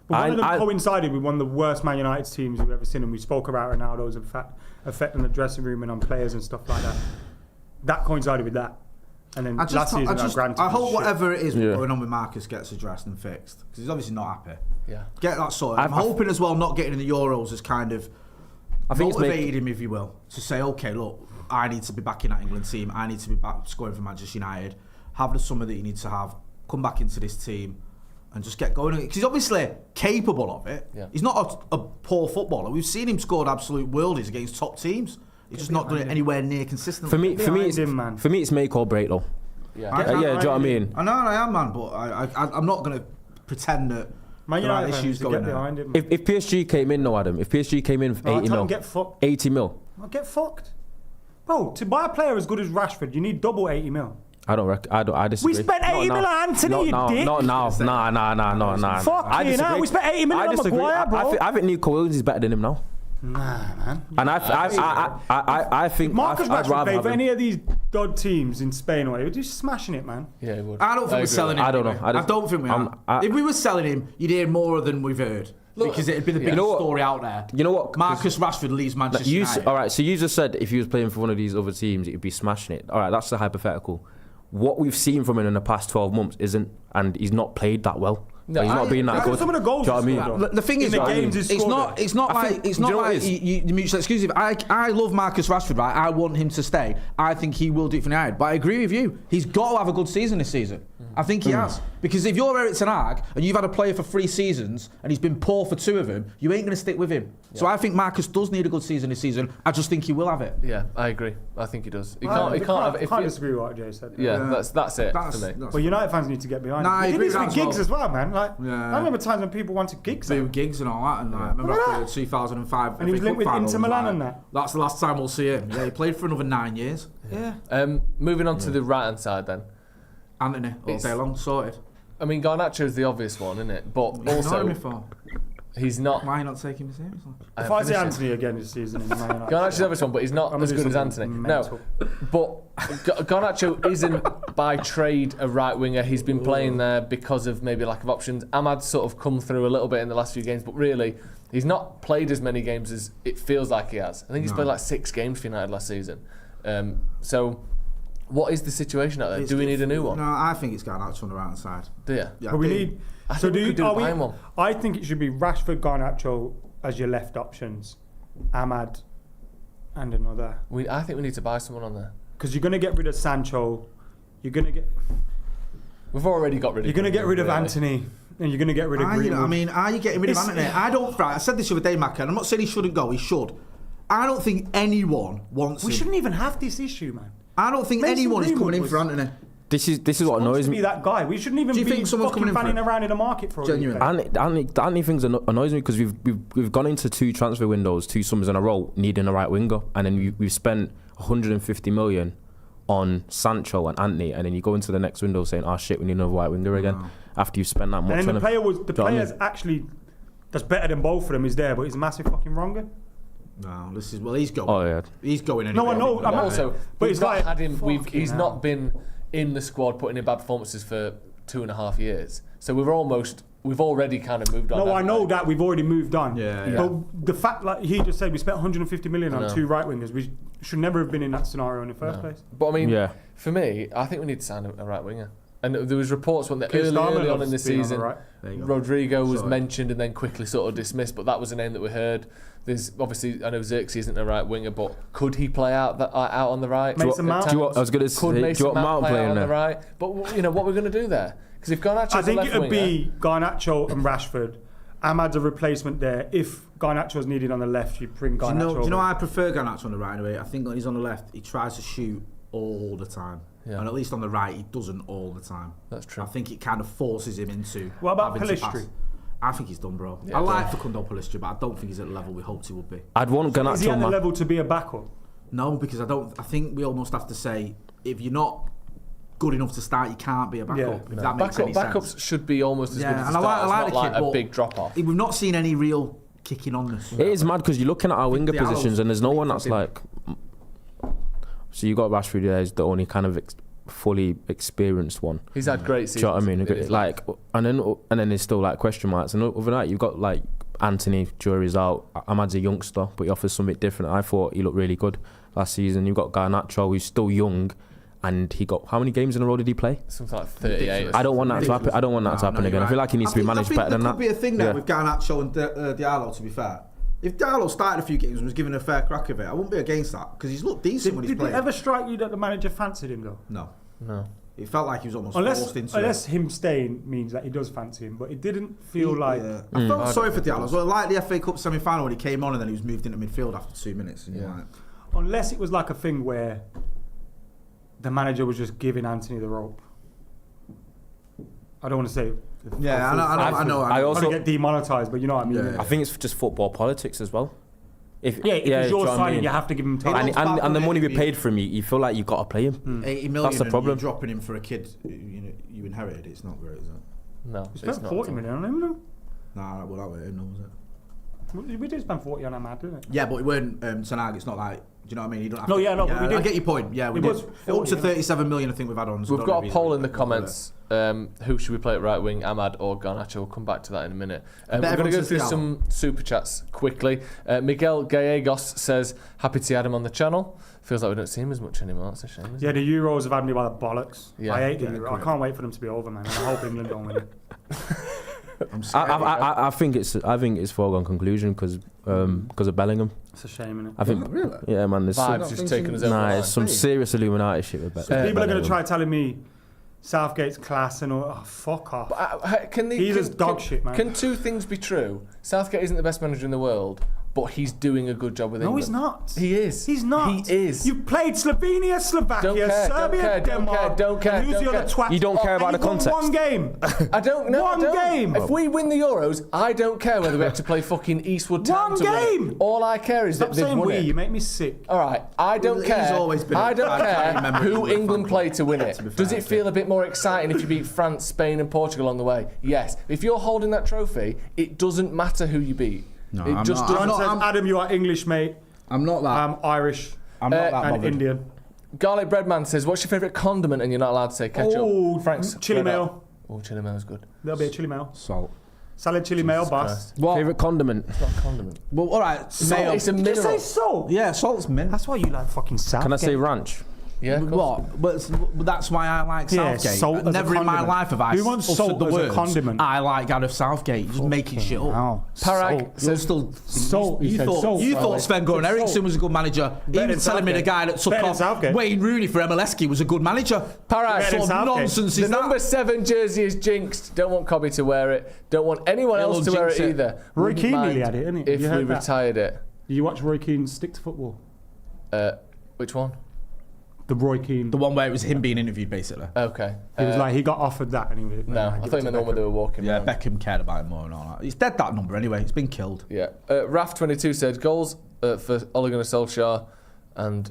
But one of them coincided with one of the worst Man United teams we've ever seen, and we spoke about Ronaldo's effect on the dressing room and on players and stuff like that. That coincided with that. And then last season, I hope whatever it is going on with Marcus gets addressed and fixed, because he's obviously not happy. Yeah. Get that sorted. I'm hoping as well not getting in the Euros has kind of motivated him, if you will, to say, okay, look, I need to be back in that England team. I need to be back scoring for Manchester United. Have the summer that you need to have. Come back into this team. And just get going. Because he's obviously capable of it. Yeah. He's not a poor footballer. We've seen him score absolute worldies against top teams. He's just not done it anywhere near consistently. For me, it's make or break though. Yeah. Do you know what I mean? I know I am, man, but I'm not going to pretend that Man United issues going behind him. If PSG came in, no, Adam. If PSG came in for 80 mil, get fucked. 80 mil. I'll get fucked. Bro, to buy a player as good as Rashford, you need double 80 mil. I disagree. We spent 80 million on Anthony, you dick. Nah. Fuck you, now. We spent 80 million on Maguire, bro. I think Nico Williams is better than him now. Nah, man. And I think Marcus Rashford played for any of these dud teams in Spain or whatever. Just smashing it, man. Yeah, he would. I don't think we're selling him. I don't know. I don't think we are. If we were selling him, you'd hear more than we've heard. Because it'd be the biggest story out there. You know what? Marcus Rashford leaves Manchester United. All right, so you just said if he was playing for one of these other teams, he'd be smashing it. All right, that's the hypothetical. What we've seen from him in the past 12 months isn't, and he's not played that well. No, he's not been that good. Some of the goals. Do you know what I mean? The thing is, it's not like mutually exclusive. I love Marcus Rashford, right? I want him to stay. I think he will do it for United. But I agree with you. He's got to have a good season this season. I think he has. Because if you're Erik ten Hag and you've had a player for 3 seasons and he's been poor for 2 of them, you ain't going to stick with him. Yeah. So I think Marcus does need a good season this season. I just think he will have it. Yeah, I agree. I think he does. He can't disagree with what Jay said. Yeah, that's it for me. Well, United fans need to get behind him. He did this with Giggs as well, man. I remember times when people wanted Giggs. Giggs and all that. And I remember after 2005. And he was linked with Inter Milan and that. That's the last time we'll see him. Yeah, he played for another 9 years. Yeah. Moving on to the right-hand side then. Anthony, all day long, sorted. I mean, Garnacho is the obvious one, isn't it? But also, he's not. Why not take him seriously? If I see Anthony again this season, Garnacho's the obvious one, but he's not as good as Anthony. Mental. No, but Garnacho isn't by trade a right winger. He's been playing there because of maybe lack of options. Ahmad's sort of come through a little bit in the last few games, but really, he's not played as many games as it feels like he has. I think he's played like 6 games for United last season. So. What is the situation out there? Do we need a new one? No, I think it's Garnacho on the right side. Do you? Yeah, but we need. I think it should be Rashford, Garnacho as your left options, Ahmad, and another. I think we need to buy someone on there. Because you're going to get rid of Sancho. You're going to get. We've already got rid of. You're going to get rid of Anthony. And you're going to get rid of Greenwood. Are you getting rid of Anthony? I said this the other day, Macca, and I'm not saying he shouldn't go. He should. I don't think anyone wants him. We shouldn't even have this issue, man. I don't think anyone is coming in for Anthony. This is what annoys me. Be that guy. We shouldn't even be fucking fanning around in the market for genuinely. Anthony things annoys me because we've gone into 2 transfer windows, 2 summers in a row, needing a right winger, and then we've spent 150 million on Sancho and Anthony, and then you go into the next window saying, "Oh shit, we need another right winger again." After you've spent that much. And then the player's actually that's better than both of them is there, but he's a massive fucking wronger. No, he's going. Oh yeah, he's going anyway. No, I know. I'm also, but he's like had him. He's not been in the squad putting in bad performances for 2.5 years. So we're almost we've already kind of moved on. No, I know that we've already moved on. Yeah. But the fact, like he just said, we spent 150 million on 2 right wingers. We should never have been in that scenario in the first place. But I mean, for me, I think we need to sign a right winger. And there was reports when early on in the season, Rodrigo was mentioned and then quickly sort of dismissed. But that was a name that we heard. There's obviously, I know Zirkzee isn't a right winger, but could he play out on the right? Mason Mount. I was going to say, could Mason Mount play out on there? the right? But you know what we're going to do there? Because if Garnacho's I think a left it would winger, be Garnacho and Rashford. Ahmad's a replacement there. If Garnacho's needed on the left, you bring Garnacho. Do you know I prefer Garnacho on the right anyway? I think when he's on the left, he tries to shoot all the time. Yeah. And at least on the right, he doesn't all the time. That's true. I think it kind of forces him into. What about Pellistri? I think he's done, bro. Yeah, I like Facundo Pellistri, but I don't think he's at the level we hoped he would be. I'd want Garnacho. Is he at the level to be a backup? No, because I think we almost have to say, if you're not good enough to start, you can't be a backup. If that makes any sense. Backups should be almost as good as and I like the not kid, like a big drop off. We've not seen any real kicking on this. It is mad because you're looking at our winger positions and there's no one that's like. So you got Rashford there, is the only kind of fully experienced one. He's had great seasons. Do you know what I mean? Like, and then there's still like question marks. And overnight you've got like Anthony, jury's out. Ahmad's a youngster, but he offers something different. I thought he looked really good last season. You've got Garnacho, who's still young, and he got how many games in a row did he play? Something like 38. I don't want that to happen. I don't want that to happen again. Right. I feel like he needs to be managed better than that. There could be a thing there with Garnacho and Diallo. To be fair. If Diallo started a few games and was given a fair crack of it, I wouldn't be against that because he's looked decent when he's played. Did it ever strike you that the manager fancied him though? No. It felt like he was almost forced into it. Unless him staying means that he does fancy him, but it didn't feel like... I felt sorry for Diallo. Well, like the FA Cup semi-final when he came on and then he was moved into midfield after 2 minutes. And unless it was like a thing where the manager was just giving Anthony the rope. I don't want to say... I know. I also get demonetised, but you know what I mean. I think it's just football politics as well. If you're signing, you have to give him time. And the money we paid for him, you feel like you've got to play him. 80 million. That's the problem. You're dropping him for a kid you inherited. It's not great, is it? No. We spent 40 million on him, no? Nah, well, that was him, was it? We did spend 40 on Ahmad, didn't it? Yeah, but it weren't Tanag. It's not like. Do you know what I mean? You don't have but we did. I get your point. Yeah, we did. Up to 37 million, I think we've had on. We've got a poll in the comments. Who should we play at right wing, Ahmad or Garnacho? We'll come back to that in a minute. We're going to go through some super chats quickly. Miguel Gallegos says, happy to see Adam on the channel. Feels like we don't see him as much anymore. That's a shame, isn't it? The Euros have had me by the bollocks. I hate the Euros. I can't wait for them to be over, man. And I hope England don't win it. I think it's foregone conclusion because of Bellingham. It's a shame, isn't it? I think, really? Yeah, man. There's vibes just taking us over. It's some serious Illuminati shit with Bellingham. People are going to try telling me Southgate's class and all. Oh, fuck off. He's dog shit, man. Can two things be true? Southgate isn't the best manager in the world, but he's doing a good job with England. No, he's not. He is. He's not. He is. You've played Slovenia, Slovakia, Serbia, Denmark. Don't care. And who's the other twat? You don't care about the context. One game. I don't know. One game. If we win the Euros, I don't care whether we have to play fucking Eastwood Town. One game. All I care is that they've won it. You make me sick. All right. I don't care. I don't care who England played to win it. Does it feel a bit more exciting if you beat France, Spain, and Portugal on the way? Yes. If you're holding that trophy, it doesn't matter who you beat. No, it just doesn't. Adam, you are English, mate. I'm not that. I'm Irish. I'm not that and bothered. Indian. Garlic Breadman says, "What's your favourite condiment?" And you're not allowed to say ketchup. Oh, Frank's chili mayo. Oh, chili mayo is good. There'll be a chili mayo. Salt. Salad chili mayo, boss. What favourite condiment? It's not a condiment. Well, all right. Mayo. It's a mineral. Did you say salt? Yeah, salt's mint. That's why you like fucking Southgate. Can I say ranch? Yeah. What? But that's why I like Southgate. Salt Never in my life have I Who wants uttered salt the as words, a condiment? I like Gareth Southgate. Just making shit up. Wow. Parag says still salt. You thought Sven-Goran Eriksson was a good manager. Even telling me the guy that took off Wayne Rooney for MLS was a good manager. Parag, sort of nonsense the is number 7 jersey is jinxed. Don't want Cobby to wear it. Don't want anyone else to wear it either. Roy Keane nearly had it, didn't he? If we retired it. Did you watch Roy Keane stick to football? Which one? The Roy Keane. The one where it was him being interviewed, basically. Okay. He was like, he got offered that and he was... No, I thought you meant the one where they were walking around. Beckham cared about him more and all that. He's dead, that number, anyway. He's been killed. Yeah. Raf22 said, goals for Ole Gunnar Solskjaer and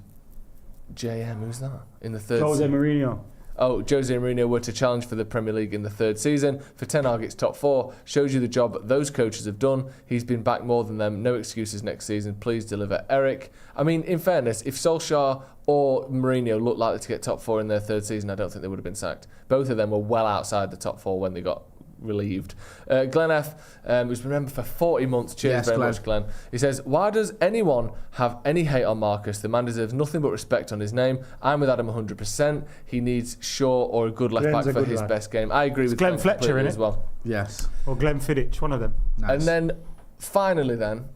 JM, who's that? In the third Jose Mourinho. Oh, Jose Mourinho were to challenge for the Premier League in the third season. For Ten Hag, it's top 4. Shows you the job those coaches have done. He's been back more than them. No excuses next season. Please deliver, Eric. I mean, in fairness, if Solskjaer or Mourinho looked likely to get top 4 in their third season, I don't think they would have been sacked. Both of them were well outside the top 4 when they got relieved. Glenn F, who's been remembered for 40 months. Cheers very much, Glenn. He says, why does anyone have any hate on Marcus? The man deserves nothing but respect on his name. I'm with Adam 100%. He needs Shaw or a good left back for his best game. I agree with Glenn Fletcher in as well. Yes. Or Glenn Fiddich, one of them. Nice. And then finally then,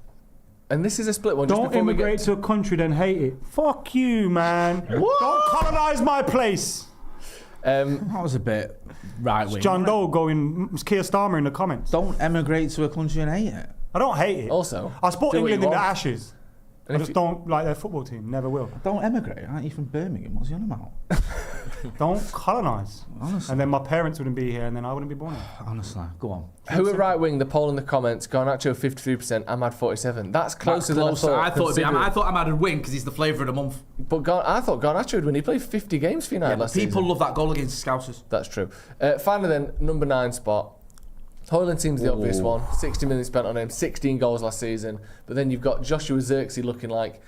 and this is a split one. Don't immigrate to a country then hate it. Fuck you, man. What? Don't colonise my place. That was a bit right wing. John Doe going Keir Starmer in the comments. Don't emigrate to a country and hate it. I don't hate it. Also, I support do what England you in the want. Ashes. I just don't like their football team. Never will. Don't emigrate. Aren't you from Birmingham? What's he on about? Don't colonise. Honestly. And then my parents wouldn't be here and then I wouldn't be born here. Honestly. Go on. Who at right wing? The poll in the comments. Garnacho 53%. Ahmad 47. That's closer than I thought. I thought Ahmad would win because he's the flavour of the month. But I thought Garnacho would win. He played 50 games for United last season. People love that goal against the Scousers. That's true. Finally then, number 9 spot. Hoyland seems the obvious one. 60 million spent on him. 16 goals last season. But then you've got Joshua Zirkzee looking like...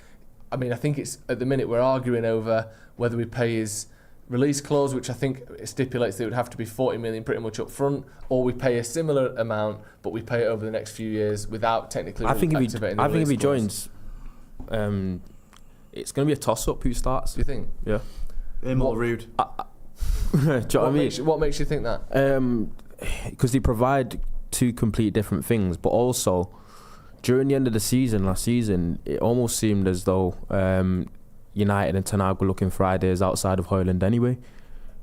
I mean, I think it's at the minute we're arguing over whether we pay his release clause, which I think stipulates that it would have to be 40 million pretty much up front, or we pay a similar amount, but we pay it over the next few years without technically activating the release clause. I think if he joins, it's going to be a toss-up who starts. Do you think? Yeah. Him or Rude? Do you know what I mean? What makes you think that? Because they provide two complete different things, but also... During the end of the season, last season, it almost seemed as though United and Ten Hag were looking for ideas outside of Hoyland anyway.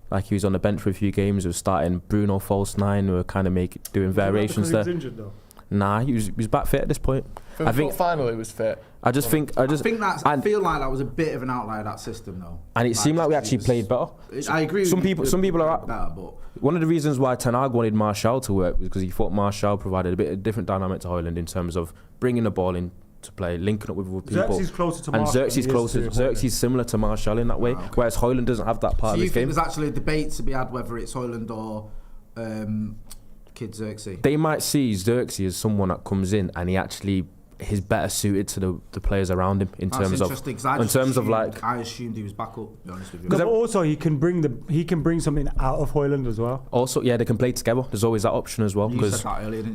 Like he was on the bench for a few games, he was starting Bruno false 9, we were kind of doing variations there. He was injured though? Nah, he was back fit at this point. I think finally he was fit. I feel like that was a bit of an outlier, that system though. And it seemed like we actually played better. I agree. Some people are better, but one of the reasons why Ten Hag wanted Martial to work was because he thought Martial provided a bit of different dynamic to Hoyland in terms of bringing the ball in to play, linking up with people. Xerxes closer to and Martial. Xerxes closer. Xerxes similar to Martial in that way, whereas Hoyland doesn't have that part of his game. So you think there's actually a debate to be had whether it's Hoyland or Kid Zirkzee? They might see Zirkzee as someone that comes in and he's better suited to the players around him in terms of like. I assumed he was back up. To be honest with you. But also he can bring something out of Hoyland as well. Also, yeah, they can play together. There's always that option as well because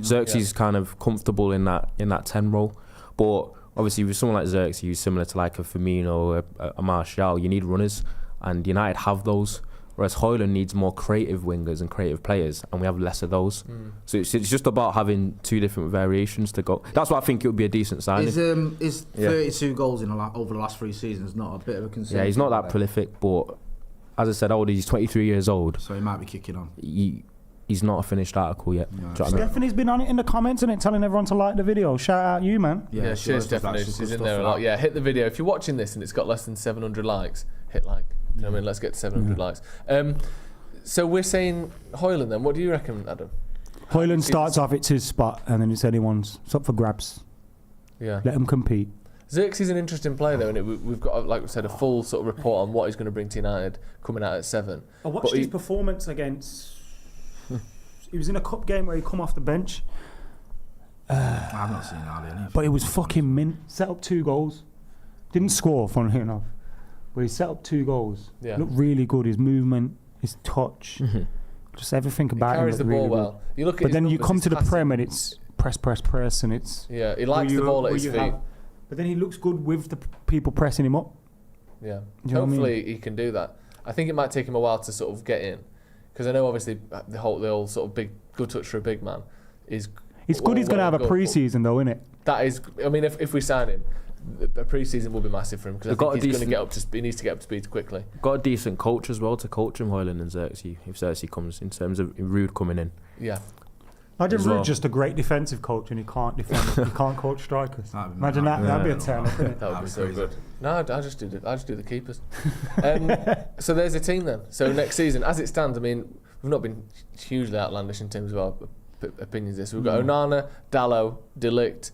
Xerxes kind of comfortable in that 10 role, but obviously with someone like Xerxes who's similar to like a Firmino, a Martial, you need runners, and United have those. Whereas Hoyland needs more creative wingers and creative players, and we have less of those. So it's just about having two different variations to go. That's why I think it would be a decent signing. Is 32 goals over the last 3 seasons not a bit of a concern? Yeah, he's not that prolific, but as I said, he's 23 years old. So he might be kicking on. He's not a finished article yet. Yeah, Stephanie's been on it in the comments and telling everyone to like the video. Shout out you, man. Yeah, cheers, Stephanie. She's in there a lot. Yeah, hit the video. If you're watching this and it's got less than 700 likes, hit like. You know what I mean? Let's get to 700 likes. So we're saying Hoyland then. What do you reckon, Adam? Hoyland starts off, it's his spot, and then it's anyone's. It's up for grabs. Yeah. Let him compete. Zirkzee's an interesting player though, and we've got, like we said, a full sort of report on what he's going to bring to United coming out at 7. I watched his performance against... He was in a cup game where he come off the bench. I've not seen hardly any. But it was fucking mint. Set up 2 goals. Didn't score, funnily enough. But he set up 2 goals. Yeah. Looked really good. His movement, his touch, just everything about him. Carries the ball really well. You look at but then numbers, you come to the Prem and it's press, and it's... Yeah, he likes the ball at his feet. But then he looks good with the people pressing him up. Yeah. Hopefully he can do that. I think it might take him a while to sort of get in, because I know obviously the whole sort of big good touch for a big man is. It's good. He's going to have a pre-season though, isn't it? That is. I mean, if we sign him, a pre-season will be massive for him because I think he's going to get up to. He needs to get up to speed quickly. Got a decent coach as well to coach him, Hoyland and Zirkzee. If Zirkzee comes in terms of Rude coming in. Yeah. Imagine Rude just a great defensive coach and he can't defend. He can't coach strikers. Imagine that. That'd be a turn up, wouldn't it? That would be so good. No, I just do the keepers. So there's a team then. So next season, as it stands, I mean, we've not been hugely outlandish in terms of our opinions. This we've got Onana, Dalot, De Ligt,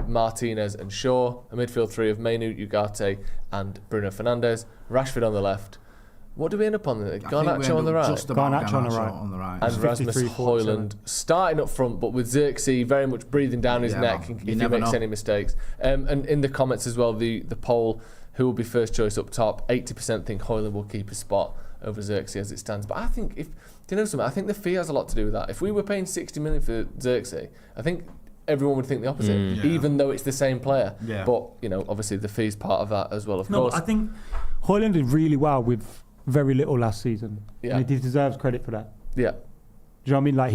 Martinez, and Shaw. A midfield 3 of Mainu, Ugarte, and Bruno Fernandes. Rashford on the left. What do we end up on there? Garnacho on the right. Garnacho on the right. And Rasmus Højlund starting up front, but with Zirkzee very much breathing down his neck if he makes any mistakes. And in the comments as well, the poll, who will be first choice up top, 80% think Højlund will keep his spot. over Zirkzee as it stands. But I think do you know something? I think the fee has a lot to do with that. If we were paying 60 million for Zirkzee, I think everyone would think the opposite, even though it's the same player. Yeah. But obviously the fee's part of that as well. Of course. I think Højlund did really well with very little last season. Yeah. And he deserves credit for that. Yeah. Do you know what I mean? Like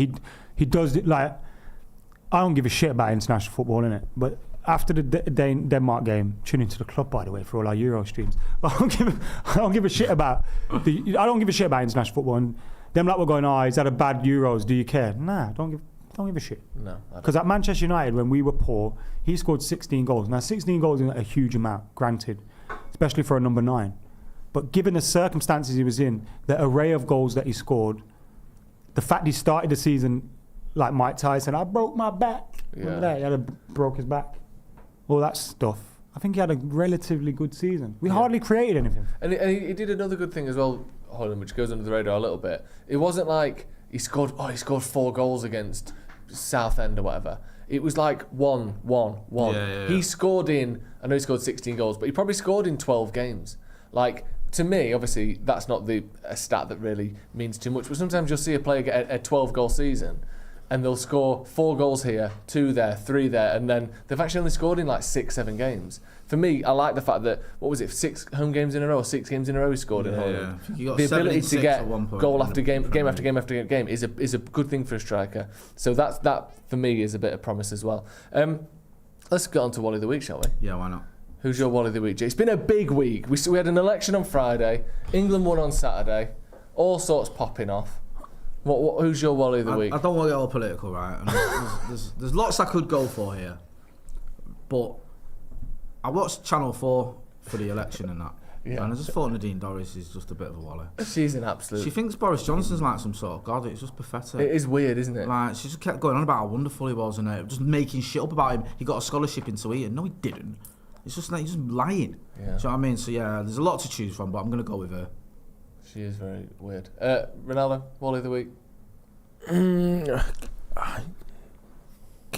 he does it. Like I don't give a shit about international football, innit? But after the Denmark game, tune into the club, by the way, for all our Euro streams. But I don't give a shit about international football. And them we're going, he's had a bad Euros. Do you care? Nah, don't give a shit. No. Because at Manchester United, when we were poor, he scored 16 goals. Now, 16 goals isn't a huge amount, granted, especially for a number 9. But given the circumstances he was in, the array of goals that he scored, the fact he started the season like Mike Tyson, I broke my back. Remember that? He broke his back. All that stuff. I think he had a relatively good season. We hardly created anything. And he did another good thing as well, Højlund, which goes under the radar a little bit. It wasn't like he scored 4 goals against Southend or whatever. It was like 1. Yeah. He scored I know he scored 16 goals, but he probably scored in 12 games. Like, to me, obviously, that's not a stat that really means too much, but sometimes you'll see a player get a 12-goal season and they'll score 4 goals here, 2 there, 3 there, and then they've actually only scored in like 6-7 games. For me, I like the fact that, 6 home games in a row, or 6 games in a row he scored in Højlund. Yeah. The ability to get goal after game after game is a good thing for a striker. So that for me is a bit of promise as well. Let's get on to Wally of the Week, shall we? Yeah, why not? Who's your Wally of the Week, Jay? It's been a big week. We had an election on Friday. England won on Saturday. All sorts popping off. Who's your Wally of the Week? I don't want to get all political, right? And there's lots I could go for here. But I watched Channel 4 for the election and that. Yeah. And I just thought Nadine Dorries is just a bit of a Wally. She's an absolute... She thinks Boris Johnson's like some sort of god. It's just pathetic. It is weird, isn't it? Like, she just kept going on about how wonderful he was and just making shit up about him. He got a scholarship into Eton. No, he didn't. It's just like, he's just lying. Yeah. Do you know what I mean? So yeah, there's a lot to choose from, but I'm going to go with her. She is very weird. Ronaldo, Wally of the Week? Can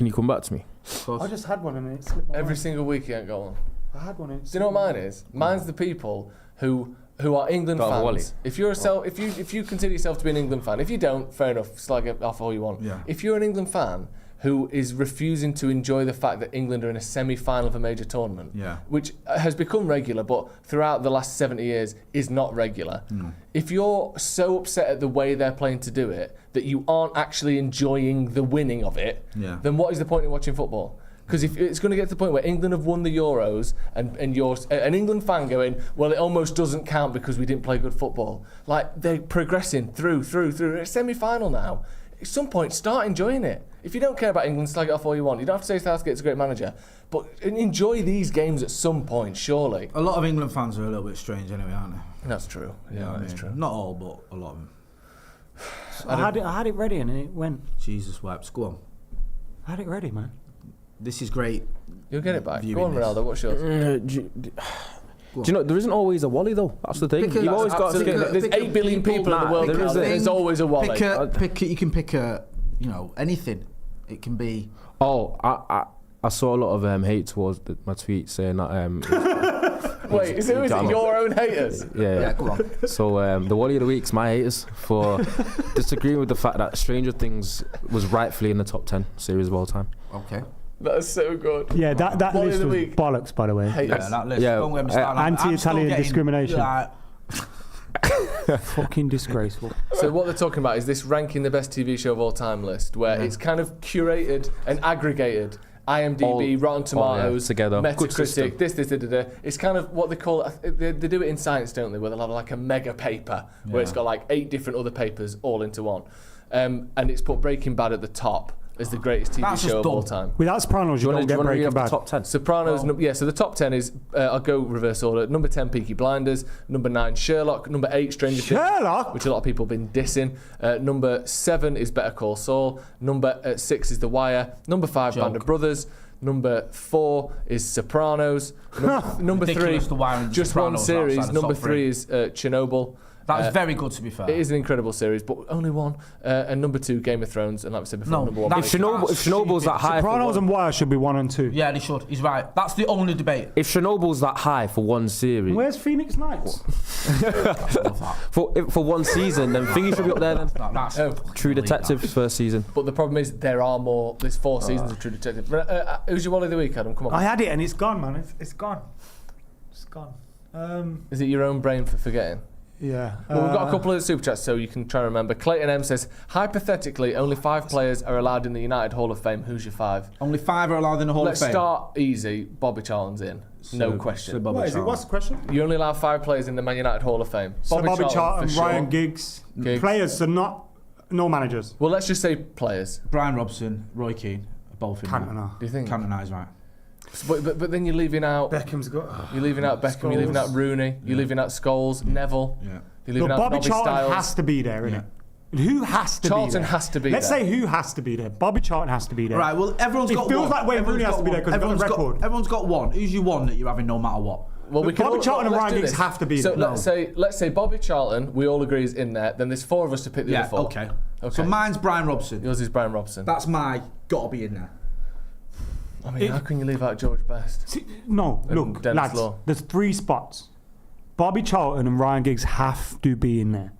you come back to me? I just had one and it slipped my Every mind. single week you ain't got one. I had one. Do you know what mine is? Mine's the people who are England fans. Wally. If you consider yourself to be an England fan, if you don't, fair enough, slag it off all you want. Yeah. If you're an England fan who is refusing to enjoy the fact that England are in a semi-final of a major tournament, which has become regular, but throughout the last 70 years is not regular. No. If you're so upset at the way they're playing to do it that you aren't actually enjoying the winning of it, then what is the point in watching football? Because if it's going to get to the point where England have won the Euros and you're an England fan going, well, it almost doesn't count because we didn't play good football. Like, they're progressing through. It's a semi-final now. At some point, start enjoying it. If you don't care about England, slag it off all you want. You don't have to say Southgate's a great manager, but enjoy these games at some point, surely. A lot of England fans are a little bit strange anyway, aren't they? That's true. Yeah, that's true. Not all, but a lot of them. I had it ready and it went. Jesus wipes. Go on. I had it ready, man. This is great. You'll get it back. Go on, Ronaldo. What's yours? Do you know, there isn't always a Wally though. That's the thing. You've always got to get. There's 8 billion people in the world. There's always a Wally. You can pick anything. It can be. Oh, I saw a lot of hate towards my tweet saying that. Wait, is it your own haters? Yeah, go on. So the Wally of the Week's my haters for disagreeing with the fact that Stranger Things was rightfully in the top 10 series of all time. Okay. That's so good. Yeah, that Wally list was bollocks, by the way. Haters. Yeah, that list. Yeah, Don't get me started. Anti-Italian discrimination. Like, Fucking disgraceful. So what they're talking about is this ranking the best TV show of all time list, where it's kind of curated and aggregated. IMDb, Rotten Tomatoes, together. Metacritic, this. It's kind of what they call it. They do it in science, don't they? Where they'll have like a mega paper where it's got like 8 different other papers all into one, and it's put Breaking Bad at the top as the greatest TV show of all time. Without Sopranos, you don't get Breaking Bad. Top 10? Sopranos, so the top 10 is, I'll go reverse order. Number 10, Peaky Blinders. Number 9, Sherlock. Number 8, Stranger Things, which a lot of people have been dissing. Number 7 is Better Call Saul. Number 6 is The Wire. Number 5, Band of Brothers. Number 4 is Sopranos. Number 3, just one series. Number 3 is Chernobyl. That was very good, to be fair. It is an incredible series, but only one. And number 2, Game of Thrones, and like we said before, number 1. If Chernobyl's that high, Sopranos and Wire should be 1 and 2. Yeah, they should. He's right. That's the only debate. if Chernobyl's that high for one series, Where's Phoenix Knights? for one season, then Thingy should be up there then. That's True Detective's first season. But the problem is there are more. There's 4 seasons of True Detective. Who's your Wally of the week, Adam? Come on. I had it and it's gone, man. It's gone. It's gone. Is it your own brain for forgetting? Yeah. Well, we've got a couple of super chats so you can try and remember. Clayton M says, hypothetically, only 5 players are allowed in the United Hall of Fame. Who's your 5? Only 5 are allowed in the Hall Let's of Fame. start easy. Bobby Charlton's in. No question. What is it? What's the question? You only allow 5 players in the Man United Hall of Fame. So Bobby Charlton, for Ryan sure. Giggs. Players, so no managers. Well, let's just say players. Brian Robson, Roy Keane, both in there. Cantona. Do you think? Cantona's right. But then you're leaving out. Beckham's got. You're leaving out Beckham. You're leaving out Rooney. You're leaving out Scholes, Neville. Yeah. You're leaving Look, out Bobby Nobby Charlton Styles. has to be there, innit? Who has to Charlton be there? has to be Let's there. say who has to be there. Bobby Charlton has to be there. Right, well, everyone's got one. It feels like Wayne Rooney has to be there because he's got a record. Everyone's got one. Who's your one that you're having no matter what? Well, we can Bobby Charlton and let's Ryan do Giggs this. have to be so there. let's say Bobby Charlton, we all agree is in there. Then there's 4 of us to pick the other 4. Okay. So mine's Brian Robson. Yours is Brian Robson. That's my gotta be in there. I mean, how can you leave out George Best? See, no, look, Dennis lads, Law. there's 3 spots. Bobby Charlton and Ryan Giggs have to be in there.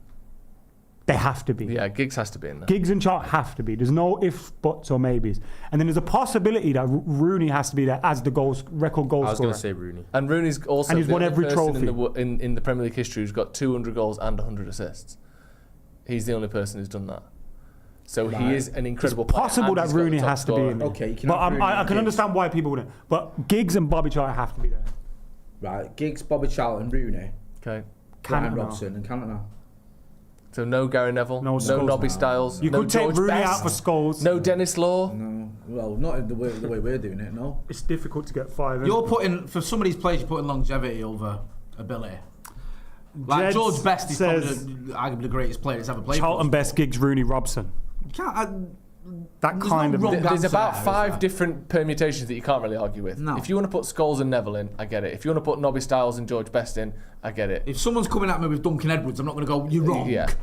They have to be. Yeah, Giggs has to be in there. Giggs and Charlton have to be. There's no ifs, buts, or maybes. And then there's a possibility that Rooney has to be there as the record goal I was scorer. going to say Rooney. And Rooney's also And he's the won only every person trophy. in the Premier League history who's got 200 goals and 100 assists. He's the only person who's done that. So he is an incredible player. Possible and that he's got the Rooney top has to be scorer. in there. Okay, you can but have Rooney I and can Giggs. understand why people wouldn't. But Giggs and Bobby Charlton have to be there. Right, Giggs, Bobby Charlton, Rooney, Okay. Brian Cantona. Robson, and Cantona. So no Gary Neville, No no Scholes. Nobby Styles, You no could take George Rooney Best, out for Scholes. no Dennis Law. No, well, not in the way we're doing it. No. It's difficult to get 5 in. You're putting for some of these players, you're putting longevity over ability. Like Jed George Best is probably says arguably the greatest player that's ever played. Charlton, for us. Best, Giggs, Rooney, Robson. You can't. That There's kind no of... wrong There's answer about there, is 5 there? different permutations that you can't really argue with. No. If you want to put Scholes and Neville in, I get it. If you want to put Nobby Styles and George Best in, I get it. If someone's coming at me with Duncan Edwards, I'm not going to go, you're wrong. Yeah. Do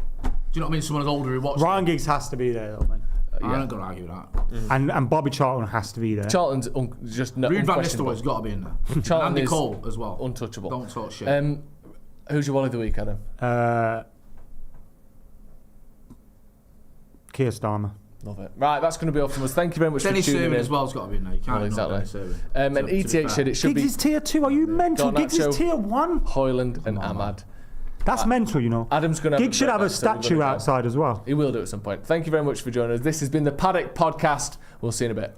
you know what I mean? Someone older who watched Ryan Giggs has to be there, though, man. I'm not going to argue with that. And Bobby Charlton has to be there. Charlton's just no. Ruud van unquestionable. Nistelrooy's got to be in there. Charlton Andy is Cole as well. untouchable. Don't talk shit. Who's your Wally of the week, Adam? Keir Starmer. Love it. Right, that's going to be all from us. Thank you very much Dennis for tuning Irwin in. as well has got to be in there. You can't Well, ignore exactly. Dennis Irwin. And To be ETH said fair. it should Giggs be is tier 2. Are you mental? Giggs Garnacho, is tier 1. Hoyland and Ahmad. That's mental, you know. Adam's going to Giggs should have a statue outside as well. He will do at some point. Thank you very much for joining us. This has been the Paddock Podcast. We'll see you in a bit.